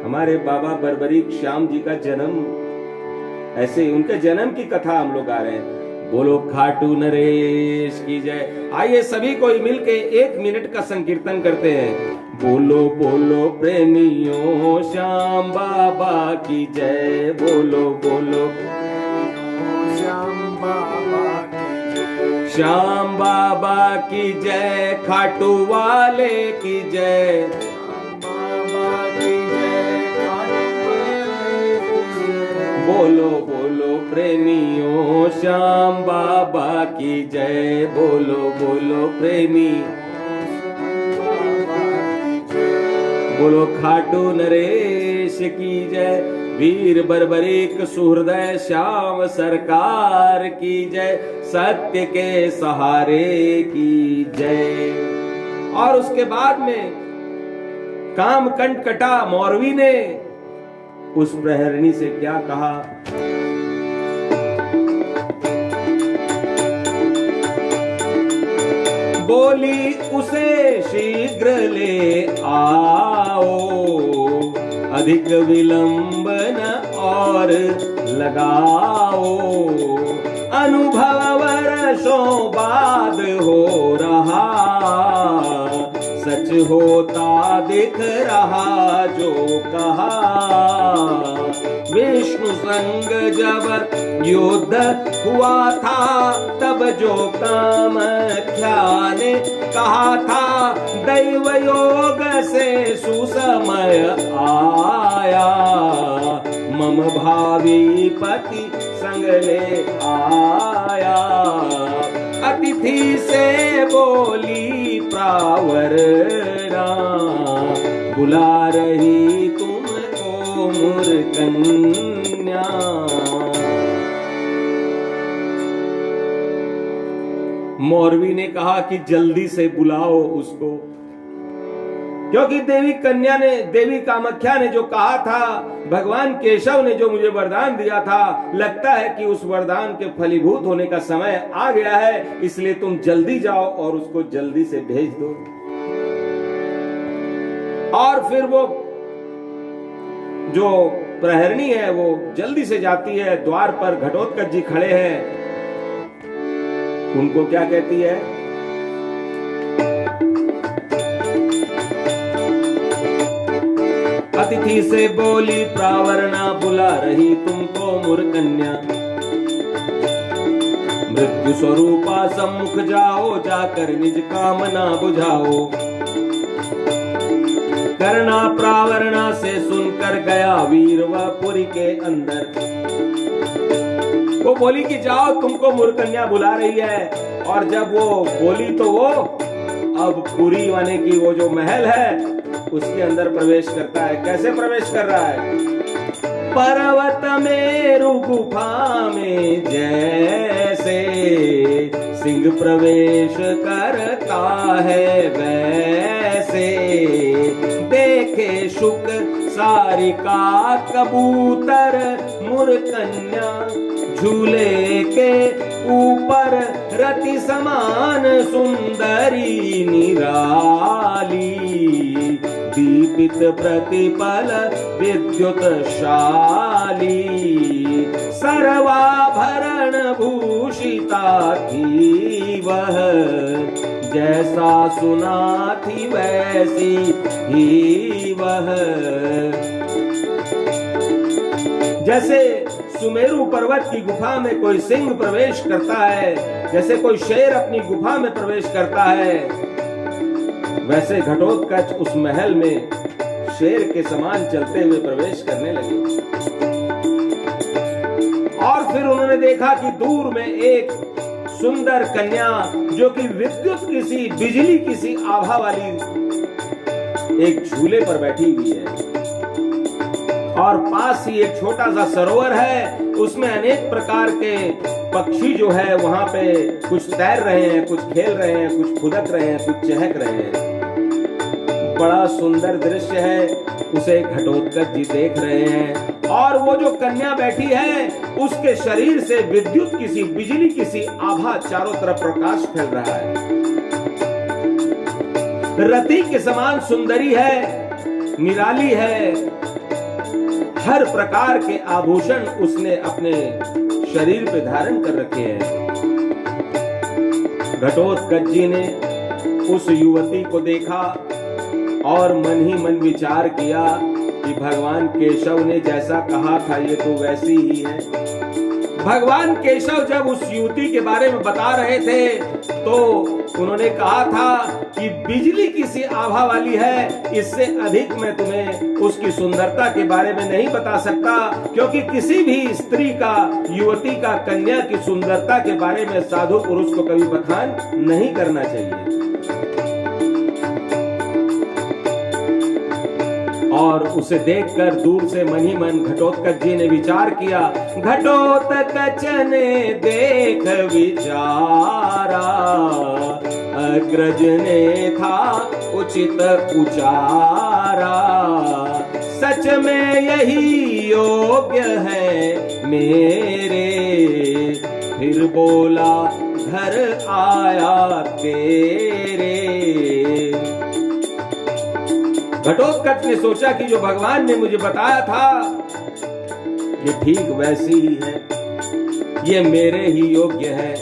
हमारे बाबा बर्बरीक श्याम जी का जन्म, ऐसे उनके जन्म की कथा हम लोग गा रहे हैं। बोलो खाटू नरेश की जय। आइए सभी कोई मिलके 1 मिनट का संकीर्तन करते हैं। बोलो बोलो प्रेमियों श्याम बाबा की जय, बोलो बोलो श्याम बाबा की जय, श्याम बाबा की जय, खाटू वाले की जय, बाबा की जय, खाटू वाले की जय। बोलो बोलो प्रेमियों श्याम बाबा की जय, बोलो बोलो प्रेमी, बोलो खाटू नरेश की जय, वीर बर्बरीक सुहृदय श्याम सरकार की जय, सत्य के सहारे की जय। और उसके बाद में कामकंठ कटा मौरवी ने उस प्रहरणी से क्या कहा? बोली उसे शीघ्र ले आओ, अधिक विलंब न और लगाओ, अनुभव वर्षों बाद हो रहा, सच होता दिख रहा जो कहा। विष्णु संग जब युद्ध हुआ था, तब जो कामाख्या ने कहा था, दैव योग से सुसमय आया, मम भावी पति संग ले आया। अतिथि से बोली प्रावरना, बुला रही तुमको मुर कन्या। मौरवी ने कहा कि जल्दी से बुलाओ उसको, क्योंकि देवी कामाख्या ने जो कहा था, भगवान केशव ने जो मुझे वरदान दिया था, लगता है कि उस वरदान के फलीभूत होने का समय आ गया है, इसलिए तुम जल्दी जाओ और उसको जल्दी से भेज दो। और फिर वो जो प्रहरणी है वो जल्दी से जाती है, द्वार पर घटोत्कच जी खड़े हैं, उनको क्या कहती है? अतिथि से बोली प्रावरना, बुला रही तुमको मुर कन्या। मृत्यु स्वरूपा सम्मुख जाओ, जाकर निज कामना बुझाओ। करना प्रावरना से सुनकर गया वीर वह पुरी के अंदर। वो बोली कि जाओ, तुमको मुर कन्या बुला रही है। और जब वो बोली तो वो अब पुरी वाने की वो जो महल है उसके अंदर प्रवेश करता है। कैसे प्रवेश कर रहा है? पर्वत मेरु गुफा में जैसे सिंह प्रवेश करता है, वैसे देखे शुक सारिका कबूतर मुर कन्या, झूले के ऊपर रति समान सुंदरी निराली, दीपित प्रतिपल विद्युत शाली, सर्वाभरण भूषिता थी वह, जैसा सुना थी वैसी ही वह। जैसे सुमेरु पर्वत की गुफा में कोई सिंह प्रवेश करता है, जैसे कोई शेर अपनी गुफा में प्रवेश करता है, वैसे घटोत्कच उस महल में शेर के समान चलते हुए प्रवेश करने लगे। और फिर उन्होंने देखा कि दूर में एक सुंदर कन्या, जो कि विद्युत किसी बिजली किसी आभा वाली एक झूले पर बैठी हुई है, और पास ही एक छोटा सा सरोवर है, उसमें अनेक प्रकार के पक्षी जो है वहां पे कुछ तैर रहे हैं, कुछ खेल रहे हैं, कुछ फुदक रहे हैं, कुछ चहक रहे हैं। बड़ा सुंदर दृश्य है, उसे घटोत्कच जी देख रहे हैं। और वो जो कन्या बैठी है, उसके शरीर से विद्युत किसी बिजली किसी आभा चारों तरफ प्रकाश फैल रहा है। रति के समान सुंदरी है, निराली है, हर प्रकार के आभूषण उसने अपने शरीर पे धारण कर रखे हैं। घटोत्कच जी ने उस युवती को देखा और मन ही मन विचार किया कि भगवान केशव ने जैसा कहा था ये तो वैसी ही है। भगवान केशव जब उस युवती के बारे में बता रहे थे तो उन्होंने कहा था कि बिजली किसी आभा वाली है, इससे अधिक मैं तुम्हें उसकी सुंदरता के बारे में नहीं बता सकता, क्योंकि किसी भी स्त्री का, युवती का, कन्या की सुंदरता के बारे में साधु पुरुष को कभी बखान नहीं करना चाहिए। और उसे देखकर दूर से मन ही मन घटोत्कच जी ने विचार किया। घटोत्कच ने देख विचारा, अग्रज ने था उचित उचारा, सच में यही योग्य है मेरे, फिर बोला घर आया तेरे। घटोत्कच ने सोचा कि जो भगवान ने मुझे बताया था ये ठीक वैसी ही है, ये मेरे ही योग्य है।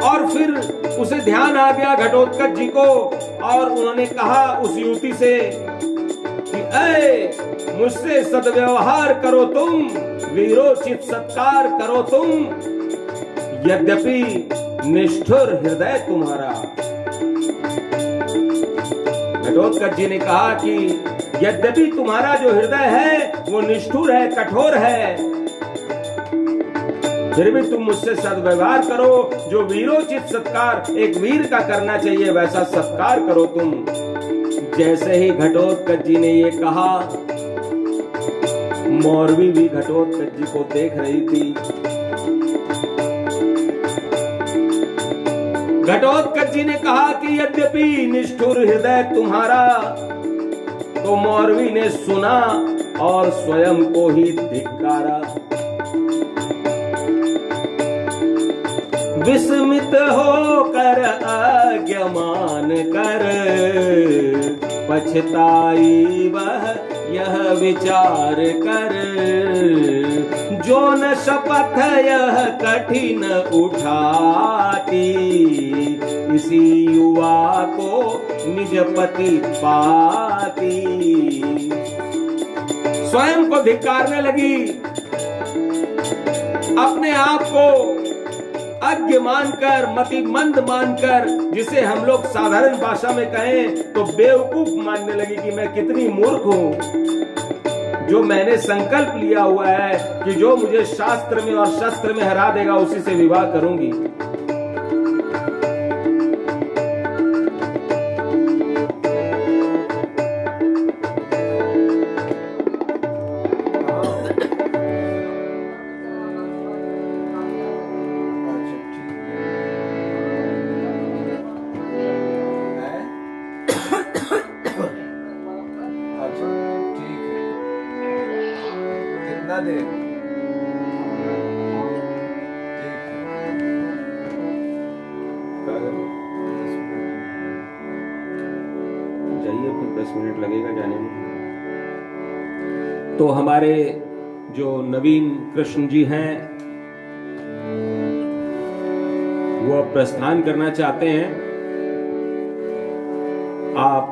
और फिर उसे ध्यान आ गया घटोत्कच जी को, और उन्होंने कहा उस युवती से कि ऐ मुझसे सद्व्यवहार करो तुम, वीरोचित सत्कार करो तुम, यद्यपि निष्ठुर हृदय तुम्हारा। घटोत्कच जी ने कहा कि यद्यपि तुम्हारा जो हृदय है वो निष्ठुर है, कठोर है, फिर भी तुम मुझसे सद्व्यवहार करो, जो वीरोचित सत्कार एक वीर का करना चाहिए वैसा सत्कार करो तुम। जैसे ही घटोत्कच जी ने ये कहा, मौरवी भी घटोत्कच जी को देख रही थी। घटोत्कच जी ने कहा कि यद्यपि निष्ठुर हृदय तुम्हारा, तो मौरवी ने सुना और स्वयं को ही धिक्कारा। विस्मित होकर आज्ञामान कर, पछताई वह यह विचार कर, जो न शपथ यह कठिन उठाती, इसी युवा को निज पति पाती। स्वयं को धिक्कारने लगी, अपने आप को अज्ञ मानकर, मतिमंद मानकर, जिसे हम लोग साधारण भाषा में कहें तो बेवकूफ मानने लगी कि मैं कितनी मूर्ख हूं, जो मैंने संकल्प लिया हुआ है कि जो मुझे शास्त्र में और शस्त्र में हरा देगा उसी से विवाह करूंगी। जाइए, फिर 10 मिनट लगेगा जाने में। तो हमारे जो नवीन कृष्ण जी हैं वो अब प्रस्थान करना चाहते हैं। आप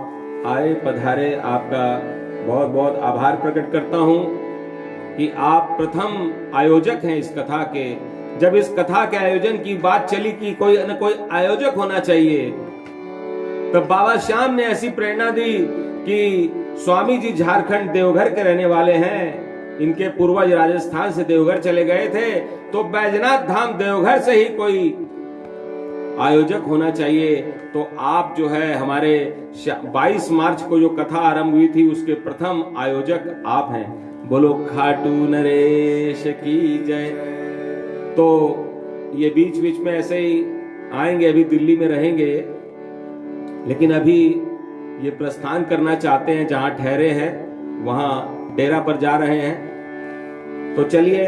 आए, पधारे, आपका बहुत बहुत आभार प्रकट करता हूं कि आप प्रथम आयोजक हैं इस कथा के। जब इस कथा के आयोजन की बात चली कि कोई न कोई आयोजक होना चाहिए, तो बाबा श्याम ने ऐसी प्रेरणा दी कि स्वामी जी झारखंड देवघर के रहने वाले हैं, इनके पूर्वज राजस्थान से देवघर चले गए थे, तो बैजनाथ धाम देवघर से ही कोई आयोजक होना चाहिए। तो आप जो है हमारे 22 मार्च को जो कथा आरंभ हुई थी उसके प्रथम आयोजक आप हैं। बोलो खाटू नरेश की जय। तो ये बीच बीच में ऐसे ही आएंगे, अभी दिल्ली में रहेंगे, लेकिन अभी ये प्रस्थान करना चाहते हैं, जहां ठहरे हैं वहां डेरा पर जा रहे हैं। तो चलिए,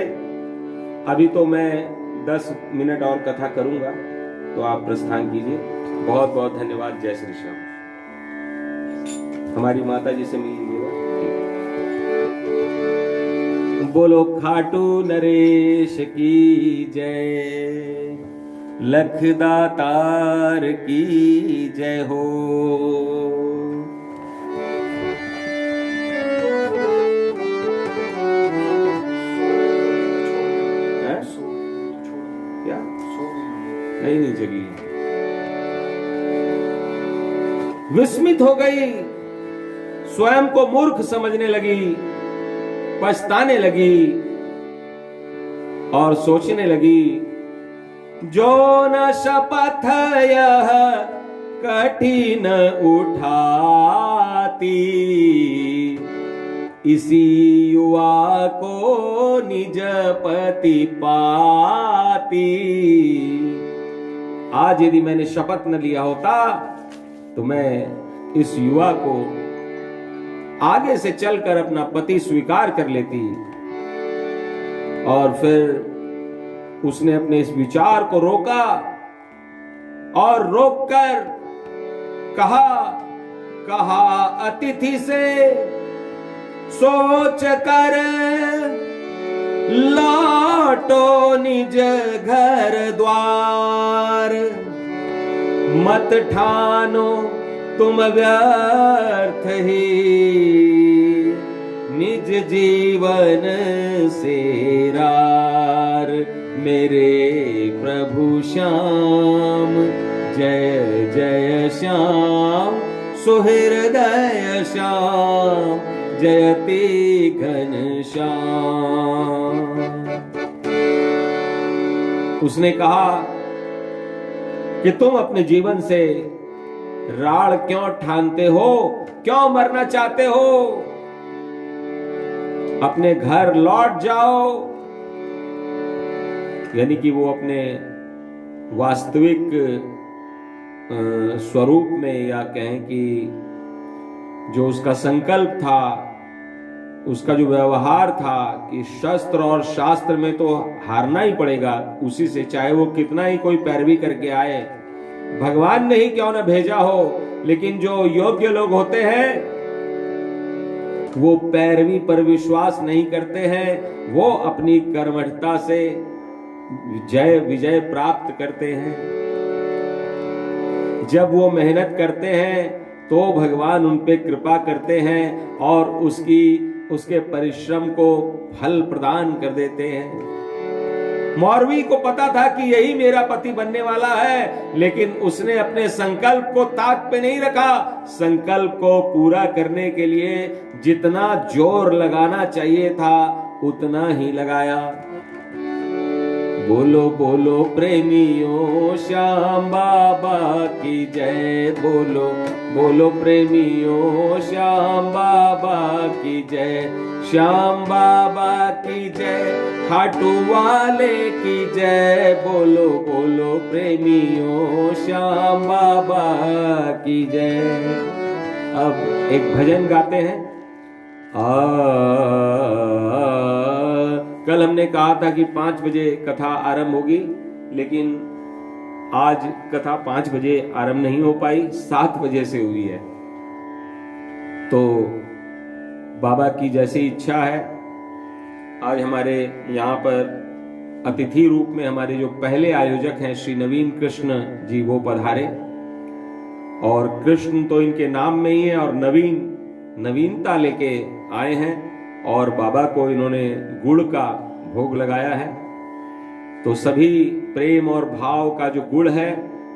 अभी तो मैं 10 मिनट और कथा करूंगा, तो आप प्रस्थान कीजिए। बहुत बहुत धन्यवाद। जय श्री श्याम। हमारी माता जी से मिल लीजिएगा। बोलो खाटू नरेश की जय, लखदातार की जय हो। क्या नहीं जगी, विस्मित हो गई, स्वयं को मूर्ख समझने लगी, पछताने लगी और सोचने लगी, जो न शपथ यह कठिन उठाती, इसी युवा को निज पति पाती। आज यदि मैंने शपथ न लिया होता तो मैं इस युवा को आगे से चलकर अपना पति स्वीकार कर लेती। और फिर उसने अपने इस विचार को रोका और रोककर कहा अतिथि से सोच कर लौटो निज घर द्वार, मत ठानो तुम व्यर्थ ही निज जीवन से रार। मेरे प्रभु श्याम जय जय श्याम, सुहृदय श्याम जयति घन श्याम। उसने कहा कि तुम अपने जीवन से राड़ क्यों ठानते हो, क्यों मरना चाहते हो, अपने घर लौट जाओ। यानी कि वो अपने वास्तविक स्वरूप में, या कहें कि जो उसका संकल्प था, उसका जो व्यवहार था कि शस्त्र और शास्त्र में तो हारना ही पड़ेगा, उसी से चाहे वो कितना ही कोई पैरवी करके आए, भगवान ने ही क्यों न भेजा हो। लेकिन जो योग्य लोग होते हैं वो पैरवी पर विश्वास नहीं करते हैं, वो अपनी कर्मठता से विजय प्राप्त करते हैं। जब वो मेहनत करते हैं तो भगवान उन पे कृपा करते हैं और उसके परिश्रम को फल प्रदान कर देते हैं। मौरवी को पता था कि यही मेरा पति बनने वाला है, लेकिन उसने अपने संकल्प को ताक पे नहीं रखा। संकल्प को पूरा करने के लिए जितना जोर लगाना चाहिए था उतना ही लगाया। बोलो बोलो प्रेमियों श्याम बाबा की जय, बोलो बोलो प्रेमियों श्याम बाबा की जय, श्याम बाबा की जय, खाटू वाले की जय। बोलो बोलो प्रेमियों श्याम बाबा की जय। अब एक भजन गाते हैं। कल हमने कहा था कि 5 बजे कथा आरंभ होगी, लेकिन आज कथा 5 बजे आरंभ नहीं हो पाई, 7 बजे से हुई है। तो बाबा की जैसी इच्छा है, आज हमारे यहाँ पर अतिथि रूप में हमारे जो पहले आयोजक हैं श्री नवीन कृष्ण जी वो पधारे। और कृष्ण तो इनके नाम में ही है और नवीनता लेके आए हैं, और बाबा को इन्होंने गुड़ का भोग लगाया है। तो सभी प्रेम और भाव का जो गुड़ है,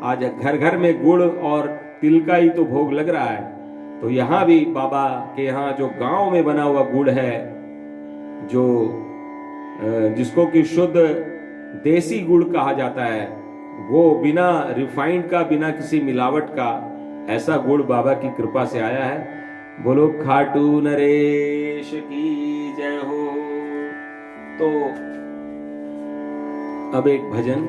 आज घर घर में गुड़ और तिल का ही तो भोग लग रहा है। तो यहाँ भी बाबा के यहाँ जो गांव में बना हुआ गुड़ है, जो जिसको कि शुद्ध देसी गुड़ कहा जाता है, वो बिना रिफाइंड का, बिना किसी मिलावट का ऐसा गुड़ बाबा की कृपा से आया है। बोलो खाटू नरेश की जय हो। तो अब एक भजन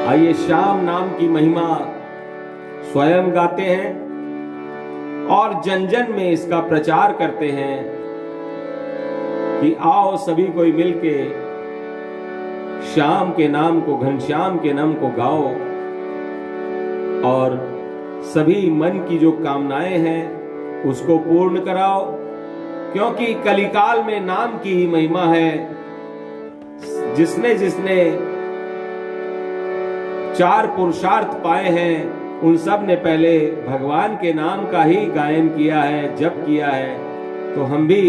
आइए श्याम नाम की महिमा स्वयं गाते हैं और जन जन में इसका प्रचार करते हैं कि आओ सभी कोई मिलके श्याम के नाम को, घनश्याम के नाम को गाओ और सभी मन की जो कामनाएं हैं उसको पूर्ण कराओ, क्योंकि कलिकाल में नाम की ही महिमा है। जिसने जिसने 4 पुरुषार्थ पाए हैं उन सब ने पहले भगवान के नाम का ही गायन किया है, जप किया है। तो हम भी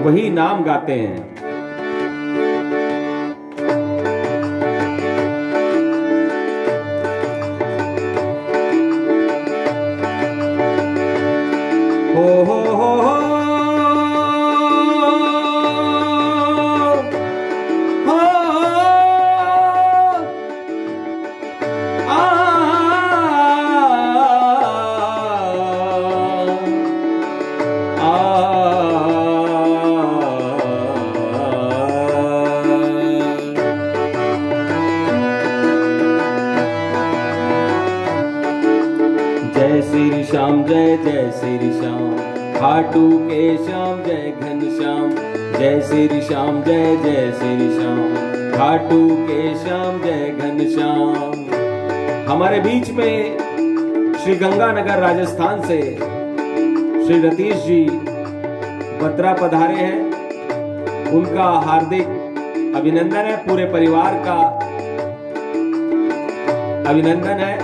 वही नाम गाते हैं। हो जय श्री श्याम, जय जय श्री श्याम, खाटू के श्याम जय घनश्याम। जय श्री श्याम, जय जय श्री श्याम, खाटू के श्याम जय घनश्याम। हमारे बीच में श्री गंगानगर राजस्थान से श्री रतीश जी बत्रा पधारे हैं। उनका हार्दिक अभिनंदन है, पूरे परिवार का अभिनंदन है।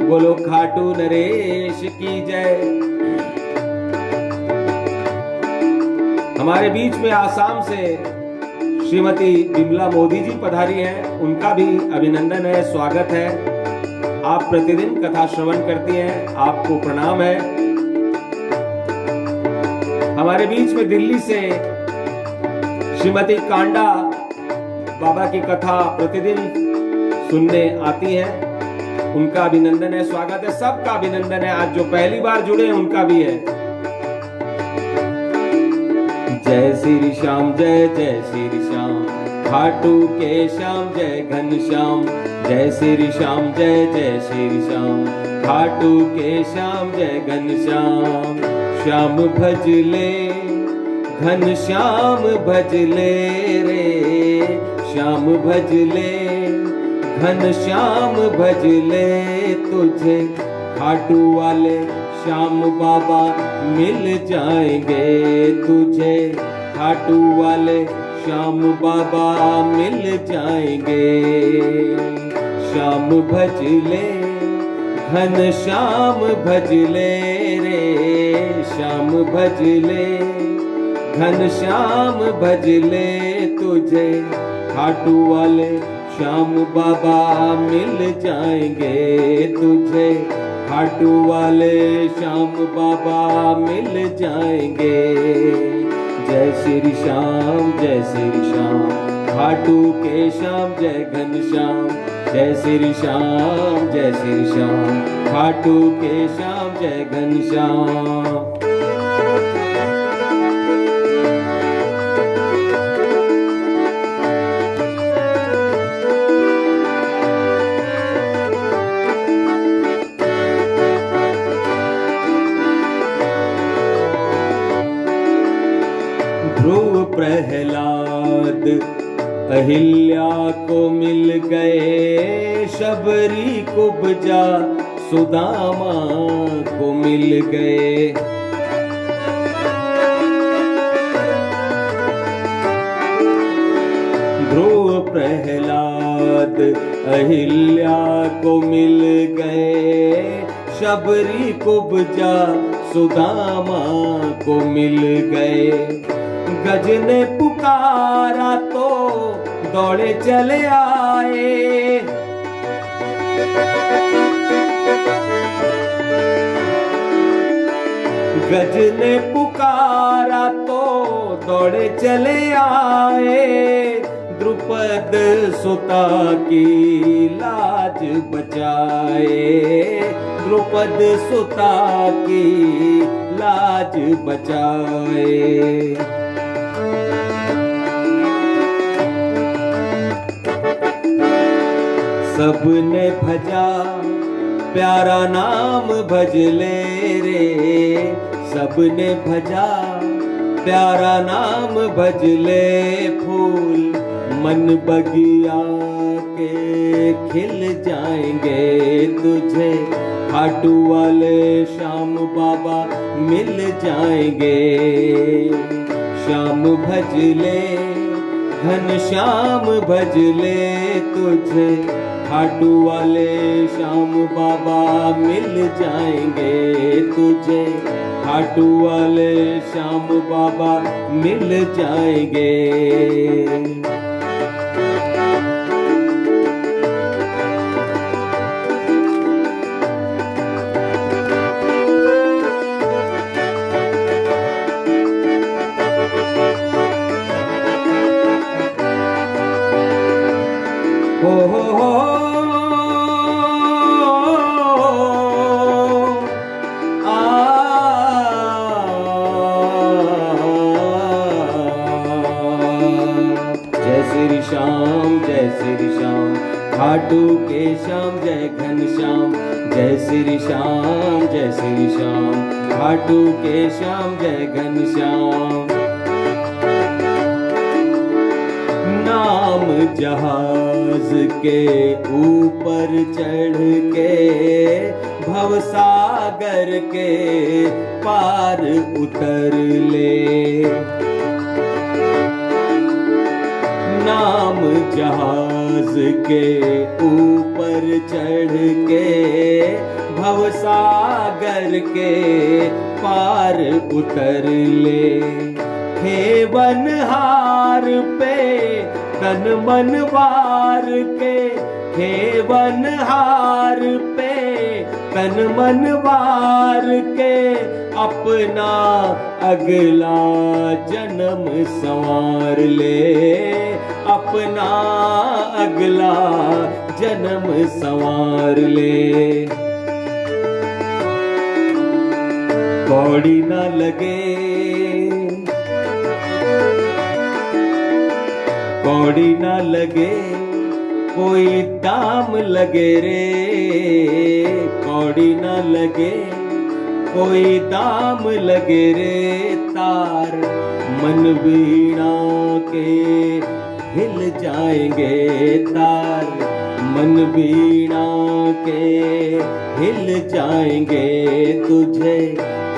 बोलो खाटू नरेश की जय। हमारे बीच में आसाम से श्रीमती बिमला मोदी जी पधारी हैं, उनका भी अभिनंदन है, स्वागत है। आप प्रतिदिन कथा श्रवण करती हैं, आपको प्रणाम है। हमारे बीच में दिल्ली से श्रीमती कांडा बाबा की कथा प्रतिदिन सुनने आती हैं, उनका अभिनंदन है, स्वागत है। सबका अभिनंदन है। आज जो पहली बार जुड़े हैं उनका भी है। जय श्री श्याम, जय जय श्री श्याम, खाटू के श्याम जय घनश्याम। जय श्री श्याम, जय जय श्री श्याम, खाटू के श्याम जय घनश्याम। श्याम भजले घनश्याम भजले रे, श्याम भजले घनश्याम भजले तुझे, खाटू वाले श्याम बाबा मिल जाएंगे तुझे, खाटू वाले श्याम बाबा मिल जाएंगे। श्याम भजले घनश्याम भजले रे, श्याम भजले घनश्याम भजले तुझे, खाटू वाले श्याम बाबा मिल जाएंगे तुझे, खाटू वाले श्याम बाबा मिल जाएंगे। जय श्री श्याम, जय श्री श्याम, खाटू के श्याम जय घनश्याम। जय श्री श्याम, जय श्री श्याम, खाटू के श्याम जय घनश्याम। अहिल्या को मिल गए शबरी कुब्जा, सुदामा को मिल गए। ध्रुव प्रहलाद अहिल्या को मिल गए, शबरी कुब्जा सुदामा को मिल गए। गज ने पुकारा तो दौड़े चले आए, गज ने पुकारा तो दौड़े चले आए। द्रुपद सुता की लाज बचाए, द्रुपद सुता की लाज बचाए। सबने भजा प्यारा नाम भज ले रे, सबने भजा प्यारा नाम भज ले। फूल मन बगिया के खिल जाएंगे तुझे, खाटू वाले श्याम बाबा मिल जाएंगे। श्याम भज ले घन श्याम भज ले तुझे, खाटू वाले श्याम बाबा मिल जाएंगे तुझे, खाटू वाले श्याम बाबा मिल जाएंगे। हो जय श्री श्याम जय श्री श्याम, खाटू के श्याम जय घन श्याम। जय श्री श्याम जय श्री श्याम, खाटू के श्याम जय घन श्याम। नाम जहाज के ऊपर चढ़ के, भवसागर के पार उतर ले। नाम जहाज के ऊपर चढ़ के, भवसागर के पार उतर ले। हे बनहार पे तन मन वार के, हे बनहार पे तन मन वार के। अपना अगला जन्म संवार ले, अपना अगला जन्म संवार ले। कौड़ी ना लगे कौड़ी ना लगे, कोई दाम लगे रे। कौड़ी ना लगे कोई दाम लगे रे। तार मन वीणा के हिल जाएंगे, तार मन वीणा के हिल जाएंगे तुझे।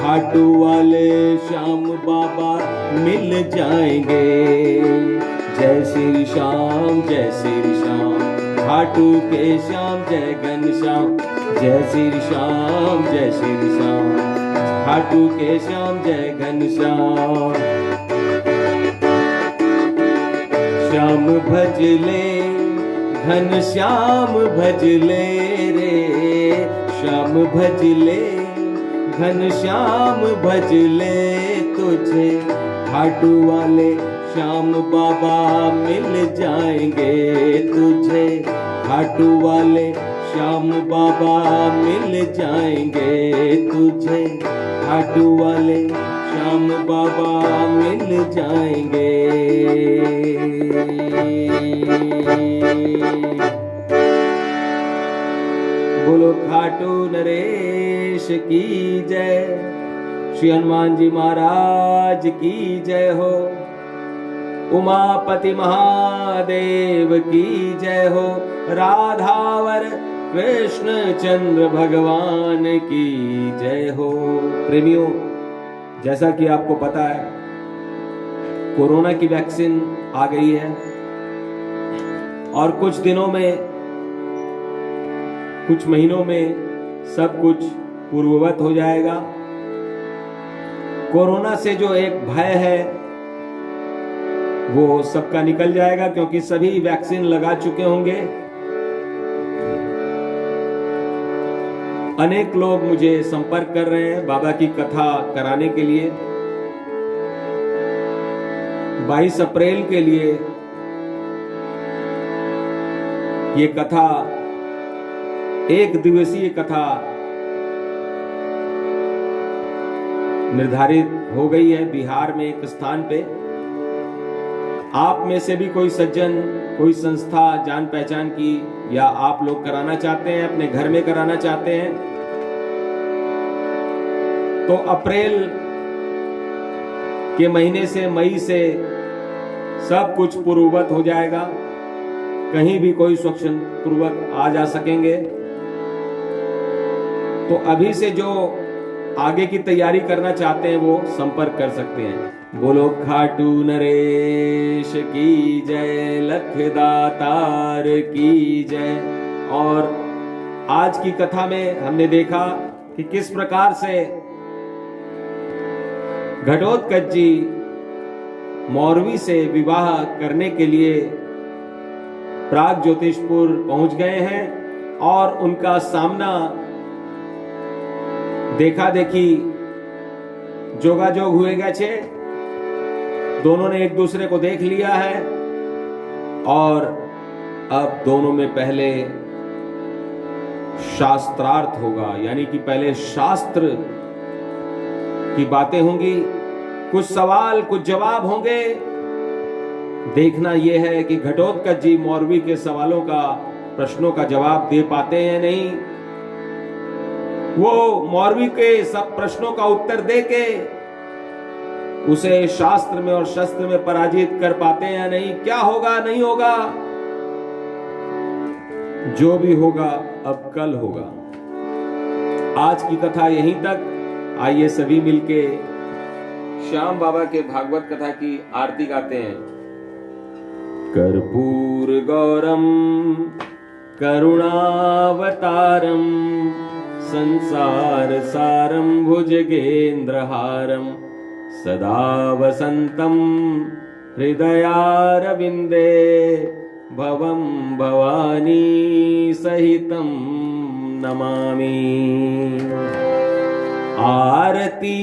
खाटू वाले श्याम बाबा मिल जाएंगे। जय श्री श्याम जय श्री श्याम, खाटू के श्याम जय घन श्याम। जय श्री श्याम जय श्री श्याम, खाटू के श्याम जय घन श्याम। श्याम भज ले घन श्याम भज ले रे। श्याम भज ले घन श्याम भज ले तुझे। खाटू वाले श्याम बाबा मिल जाएंगे तुझे। खाटू वाले श्याम बाबा मिल जाएंगे तुझे। खाटू वाले श्याम बाबा मिल जाएंगे। बोलो खाटू नरेश की जय। श्री हनुमान जी महाराज की जय हो। उमापति महादेव की जय हो। राधावर कृष्ण चंद्र भगवान की जय हो। प्रेमियों, जैसा कि आपको पता है, कोरोना की वैक्सीन आ गई है और कुछ दिनों में, कुछ महीनों में सब कुछ पूर्ववत हो जाएगा। कोरोना से जो एक भय है वो सबका निकल जाएगा, क्योंकि सभी वैक्सीन लगा चुके होंगे। अनेक लोग मुझे संपर्क कर रहे हैं बाबा की कथा कराने के लिए। 22 अप्रैल के लिए ये कथा, एक दिवसीय कथा निर्धारित हो गई है बिहार में एक स्थान पे। आप में से भी कोई सज्जन, कोई संस्था जान पहचान की, या आप लोग कराना चाहते हैं, अपने घर में कराना चाहते हैं, तो अप्रैल के महीने से, मई से सब कुछ पूर्ववत हो जाएगा। कहीं भी कोई स्वच्छंदपूर्वक आ जा सकेंगे। तो अभी से जो आगे की तैयारी करना चाहते हैं वो संपर्क कर सकते हैं। बोलो खाटू नरेश की जय, लखदातार की जय। और आज की कथा में हमने देखा कि किस प्रकार से घटोत्कच जी मौरवी से विवाह करने के लिए प्राग ज्योतिषपुर पहुंच गए हैं और उनका सामना, देखा देखी, जोगाजोग हुए गए छे। दोनों ने एक दूसरे को देख लिया है और अब दोनों में पहले शास्त्रार्थ होगा, यानी कि पहले शास्त्र की बातें होंगी, कुछ सवाल कुछ जवाब होंगे। देखना यह है कि घटोत्कच जी मौरवी के सवालों का, प्रश्नों का जवाब दे पाते हैं नहीं। वो मौरवी के सब प्रश्नों का उत्तर देके उसे शास्त्र में और शस्त्र में पराजित कर पाते हैं या नहीं। क्या होगा, नहीं होगा, जो भी होगा अब कल होगा। आज की कथा यहीं तक। आइए सभी मिलके श्याम बाबा के भागवत कथा की आरती गाते हैं। कर्पूर गौरम करुणावतारम संसार सारम भुजगेन्द्रहारम सदा वसंतम हृदयारविंदे भवम भवानी सहितम नमामि। आरती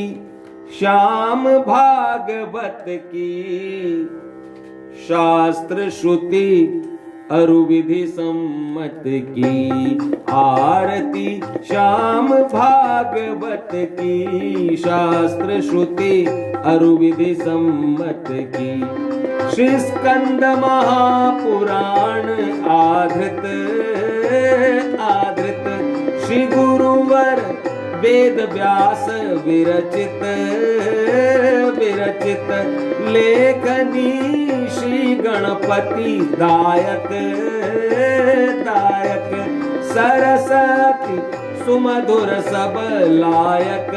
श्याम भागवत की, शास्त्र श्रुति अरुविधि सम्मत की। आरती श्याम भागवत की, शास्त्र श्रुति अरुविधि सम्मत की। श्री स्कंद महापुराण आधृत श्री गुरुवर वेद व्यास विरचित लेखनी श्री गणपति दायक सरस्वती सुमधुर सब लायक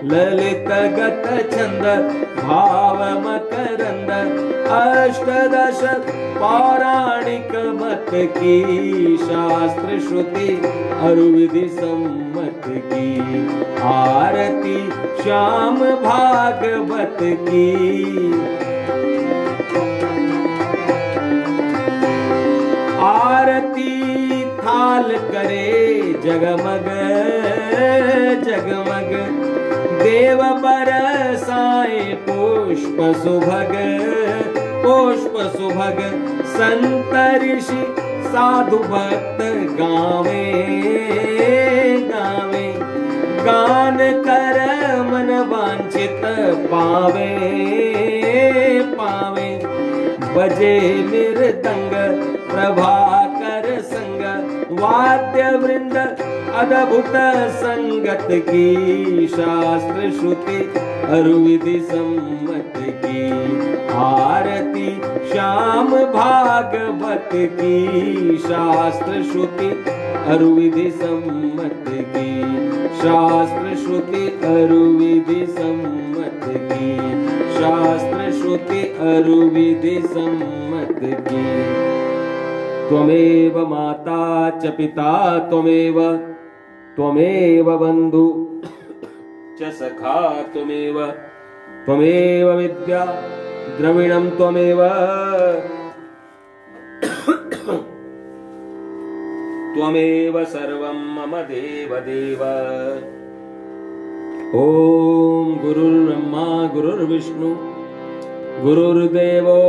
ललित गत छंद भाव मकरंद अष्टदश पौराणिक मत की। शास्त्र श्रुति अरुविधि सम्मत की। आरती श्याम भागवत की। आरती थाल करे जगमग जगमग, देव बरसाए पुष्प सुभग संत ऋषि साधु भक्त गावे गान कर मन वांछित पावे बजे मृदंग प्रभाकर संग, वाद्य वृंद अद्भुत संगत की। शास्त्र श्रुति अरुविधि सम्मत की आरती श्याम भागवत की शास्त्र श्रुति अरुविधि सम्मत की शास्त्र श्रुति अरुविधि सम्मत की शास्त्र श्रुति अरुविधि सम्मत की त्वमेव माता च पिता त्वमेव त्वमेव बंधु च सखा त्वमेव त्वमेव विद्या द्रविणं त्वमेव त्वमेव सर्वं मम देव देव। ओम गुरुर्ब्रह्मा गुरुर्विष्णु गुरुर्देवो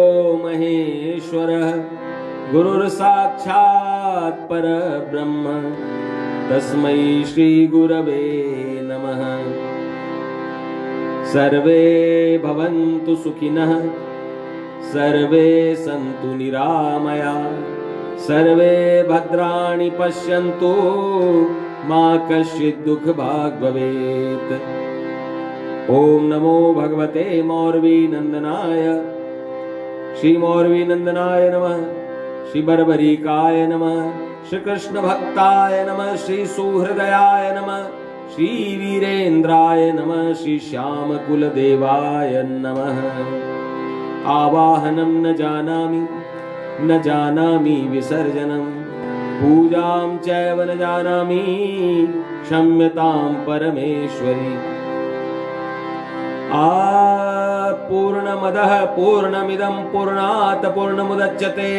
महेश्वरः गुरुर्साक्षात् परब्रह्म तस्मै श्री गुरवे नमः। सर्वे भवन्तु सुखिनः सर्वे सन्तु निरामया सर्वे भद्राणि पश्यन्तु मा कश्चित् दुःखभाग् भवेत्। ओम नमो भगवते मौर्वी नंदनाय श्री मौर्वी नंदनाय नमः श्री बर्बरीकाय नमः श्री कृष्ण भक्ताय नमः श्री सुहृदयाय नमः श्री वीरेंद्राय नमः श्री श्याम कुल देवाय नमः। आवाहनं न जानामि विसर्जनं पूजां चैव न जानामि क्षम्यतां परमेश्वरी। पूर्णमदः पूर्णमिदं पूर्णात् पूर्णमुदच्यते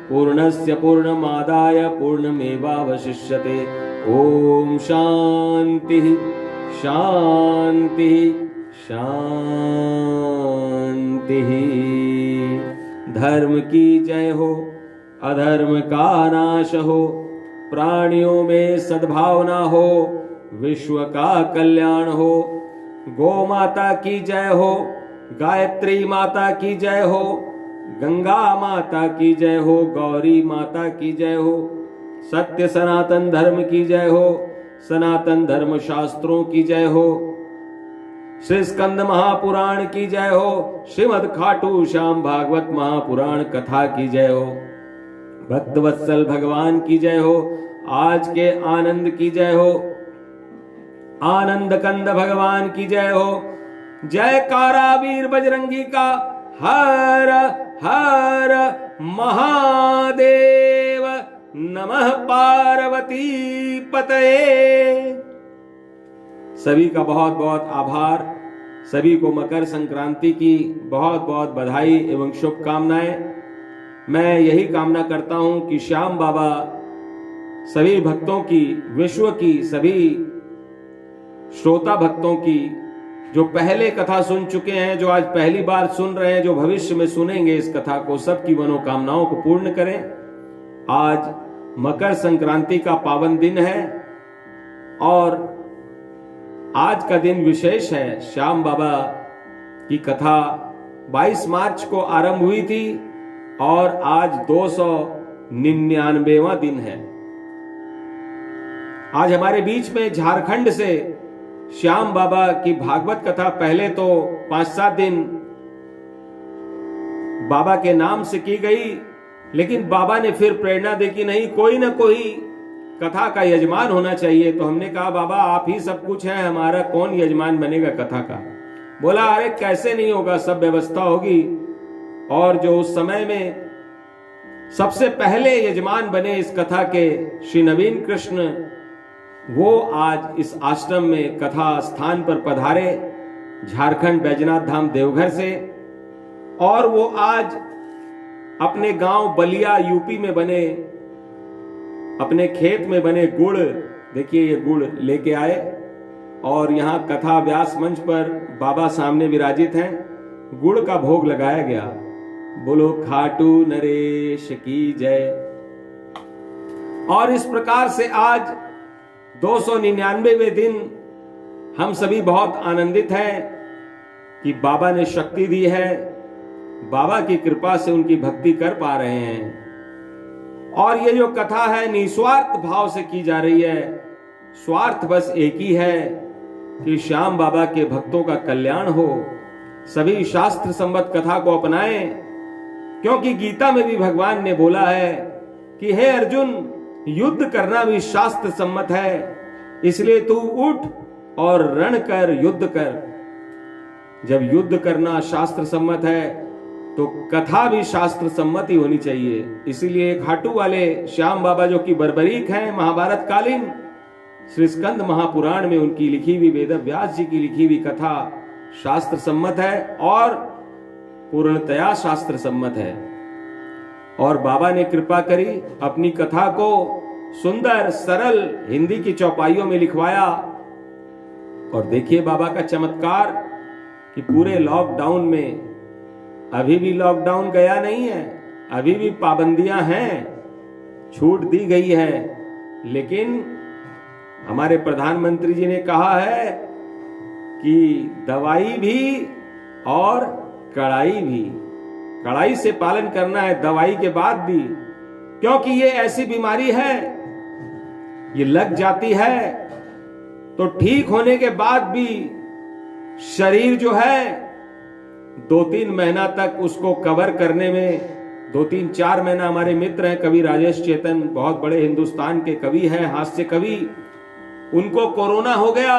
पूर्णस्य पूर्णमादाय पूर्णमेवावशिष्यते। ओम शांति शांति शांति। धर्म की जय हो अधर्म का नाश हो प्राणियों में सद्भावना हो विश्व का कल्याण हो। गौ माता की जय हो गायत्री माता की जय हो गंगा माता की जय हो गौरी माता की जय हो। सत्य सनातन धर्म की जय हो सनातन धर्म शास्त्रों की जय हो। श्री स्कंद महापुराण की जय हो श्रीमद खाटू श्याम भागवत महापुराण कथा की जय हो। भक्त वत्सल भगवान की जय हो आज के आनंद की जय हो आनंद कंद भगवान की जय हो। जय कारावीर बजरंगी का हर हर महादेव नमः पार्वती पतये। सभी का बहुत बहुत आभार। सभी को मकर संक्रांति की बहुत बहुत बधाई एवं शुभकामनाएं। मैं यही कामना करता हूं कि श्याम बाबा सभी भक्तों की विश्व की सभी श्रोता भक्तों की जो पहले कथा सुन चुके हैं जो आज पहली बार सुन रहे हैं जो भविष्य में सुनेंगे इस कथा को सबकी मनोकामनाओं को पूर्ण करें। आज मकर संक्रांति का पावन दिन है और आज का दिन विशेष है। श्याम बाबा की कथा 22 मार्च को आरंभ हुई थी और आज 299वां दिन है। आज हमारे बीच में झारखंड से श्याम बाबा की भागवत कथा पहले तो 5-7 दिन बाबा के नाम से की गई लेकिन बाबा ने फिर प्रेरणा दी कि नहीं कोई ना कोई कथा का यजमान होना चाहिए। तो हमने कहा बाबा आप ही सब कुछ है हमारा कौन यजमान बनेगा कथा का। बोला अरे कैसे नहीं होगा सब व्यवस्था होगी। और जो उस समय में सबसे पहले यजमान बने इस कथा के श्री नवीन कृष्ण वो आज इस आश्रम में कथा स्थान पर पधारे झारखंड बैजनाथ धाम देवघर से। और वो आज अपने गांव बलिया यूपी में बने अपने खेत में बने गुड़ देखिए ये गुड़ लेके आए और यहाँ कथा व्यास मंच पर बाबा सामने विराजित हैं। गुड़ का भोग लगाया गया। बोलो खाटू नरेश की जय। और इस प्रकार से आज 299वें दिन हम सभी बहुत आनंदित हैं कि बाबा ने शक्ति दी है। बाबा की कृपा से उनकी भक्ति कर पा रहे हैं। और ये जो कथा है निस्वार्थ भाव से की जा रही है। स्वार्थ बस एक ही है कि श्याम बाबा के भक्तों का कल्याण हो, सभी शास्त्र संबद्ध कथा को अपनाएं, क्योंकि गीता में भी भगवान ने बोला है कि हे अर्जुन, युद्ध करना भी शास्त्र सम्मत है, इसलिए तू उठ और रण कर, युद्ध कर। जब युद्ध करना शास्त्र सम्मत है तो कथा भी शास्त्र सम्मत ही होनी चाहिए। इसीलिए खाटू वाले श्याम बाबा जो कि बर्बरीक हैं, महाभारत कालीन, श्री स्कंद महापुराण में उनकी लिखी हुई, वेद व्यास जी की लिखी हुई कथा शास्त्र सम्मत है और पूर्णतया शास्त्र सम्मत है। और बाबा ने कृपा करी, अपनी कथा को सुंदर सरल हिंदी की चौपाइयों में लिखवाया। और देखिए बाबा का चमत्कार कि पूरे लॉकडाउन में, अभी भी लॉकडाउन गया नहीं है, अभी भी पाबंदियां हैं, छूट दी गई है, लेकिन हमारे प्रधानमंत्री जी ने कहा है कि दवाई भी और कड़ाई भी, कड़ाई से पालन करना है दवाई के बाद भी, क्योंकि ये ऐसी बीमारी है, ये लग जाती है तो ठीक होने के बाद भी शरीर जो है 2-3 महीना तक उसको कवर करने में, 2-3-4 महीना। हमारे मित्र हैं कवि राजेश चेतन, बहुत बड़े हिंदुस्तान के कवि हैं, हास्य कवि, उनको कोरोना हो गया।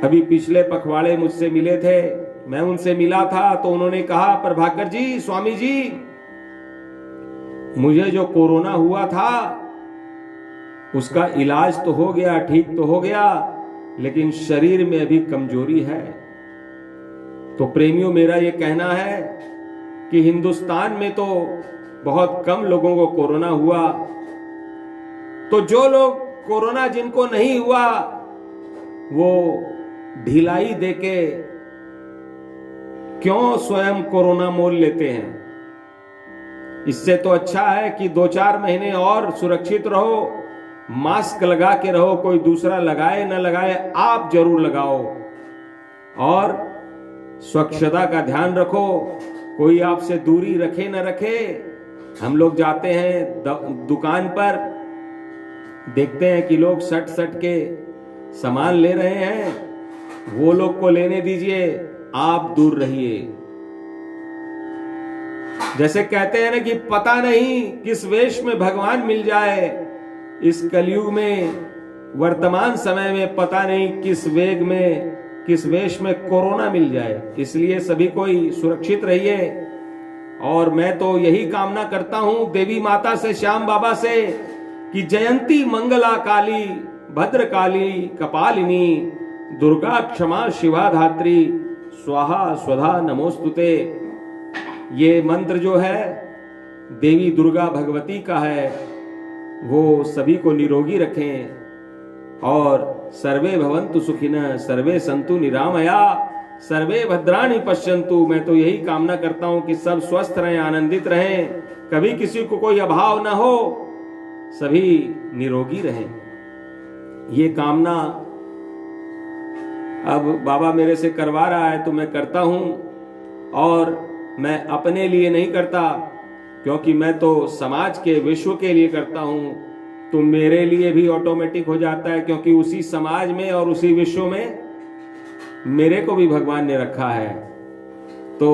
अभी पिछले पखवाड़े मुझसे मिले थे, मैं उनसे मिला था तो उन्होंने कहा, प्रभाकर जी, स्वामी जी, मुझे जो कोरोना हुआ था उसका इलाज तो हो गया, ठीक तो हो गया, लेकिन शरीर में अभी कमजोरी है। तो प्रेमियों, मेरा यह कहना है कि हिंदुस्तान में तो बहुत कम लोगों को कोरोना हुआ, तो जो लोग कोरोना जिनको नहीं हुआ वो ढिलाई देके क्यों स्वयं कोरोना मोल लेते हैं? इससे तो अच्छा है कि 2-4 महीने और सुरक्षित रहो, मास्क लगा के रहो, कोई दूसरा लगाए न लगाए, आप जरूर लगाओ, और स्वच्छता का ध्यान रखो, कोई आपसे दूरी रखे न रखे। हम लोग जाते हैं दुकान पर, देखते हैं कि लोग सट के सामान ले रहे हैं, वो लोग को लेने दीजिए, आप दूर रहिए। जैसे कहते हैं ना कि पता नहीं किस वेश में भगवान मिल जाए, इस कलयुग में, वर्तमान समय में पता नहीं किस वेग में, किस वेश में कोरोना मिल जाए। इसलिए सभी कोई सुरक्षित रहिए। और मैं तो यही कामना करता हूं देवी माता से, श्याम बाबा से, कि जयंती मंगला काली, भद्रकाली कपालिनी, दुर्गा क्षमा शिवा धात्री, स्वाहा स्वधा नमोस्तुते। ये मंत्र जो है देवी दुर्गा भगवती का है, वो सभी को निरोगी रखें। और सर्वे भवन्तु सुखिनः, सर्वे सन्तु निरामया, सर्वे भद्राणि पश्यन्तु। मैं तो यही कामना करता हूं कि सब स्वस्थ रहें, आनंदित रहें, कभी किसी को कोई अभाव ना हो, सभी निरोगी रहें। ये कामना अब बाबा मेरे से करवा रहा है तो मैं करता हूं, और मैं अपने लिए नहीं करता, क्योंकि मैं तो समाज के, विश्व के लिए करता हूं, तो मेरे लिए भी ऑटोमेटिक हो जाता है, क्योंकि उसी समाज में और उसी विश्व में मेरे को भी भगवान ने रखा है। तो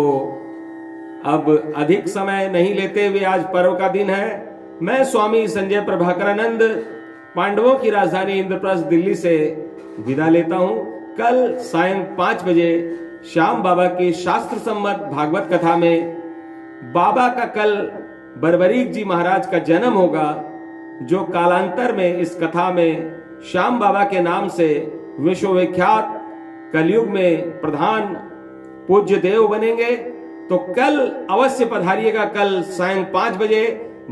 अब अधिक समय नहीं लेते हुए, आज पर्व का दिन है, मैं स्वामी संजय प्रभाकरानंद पांडवों की राजधानी इंद्रप्रस्थ दिल्ली से विदा लेता हूं। कल सायं 5 बजे श्याम बाबा की शास्त्र सम्मत भागवत कथा में बाबा का कल बर्बरीक जी महाराज का जन्म होगा, जो कालांतर में इस कथा में श्याम बाबा के नाम से विश्वविख्यात कलयुग में प्रधान पूज्य देव बनेंगे। तो कल अवश्य पधारिएगा, कल सायं 5 बजे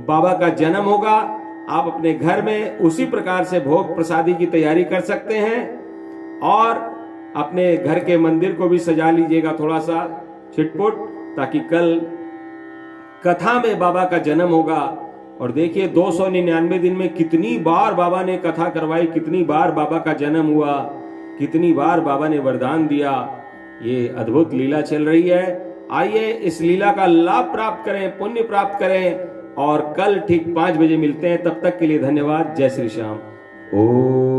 बाबा का जन्म होगा। आप अपने घर में उसी प्रकार से भोग प्रसादी की तैयारी कर सकते हैं, और अपने घर के मंदिर को भी सजा लीजिएगा थोड़ा सा छिटपुट, ताकि कल कथा में बाबा का जन्म होगा। और देखिए 299 दिन में कितनी बार बाबा ने कथा करवाई, कितनी बार बाबा का जन्म हुआ, कितनी बार बाबा ने वरदान दिया। ये अद्भुत लीला चल रही है। आइए इस लीला का लाभ प्राप्त करें, पुण्य प्राप्त करें, और कल ठीक 5 बजे मिलते हैं। तब तक के लिए धन्यवाद। जय श्री श्याम। ओम।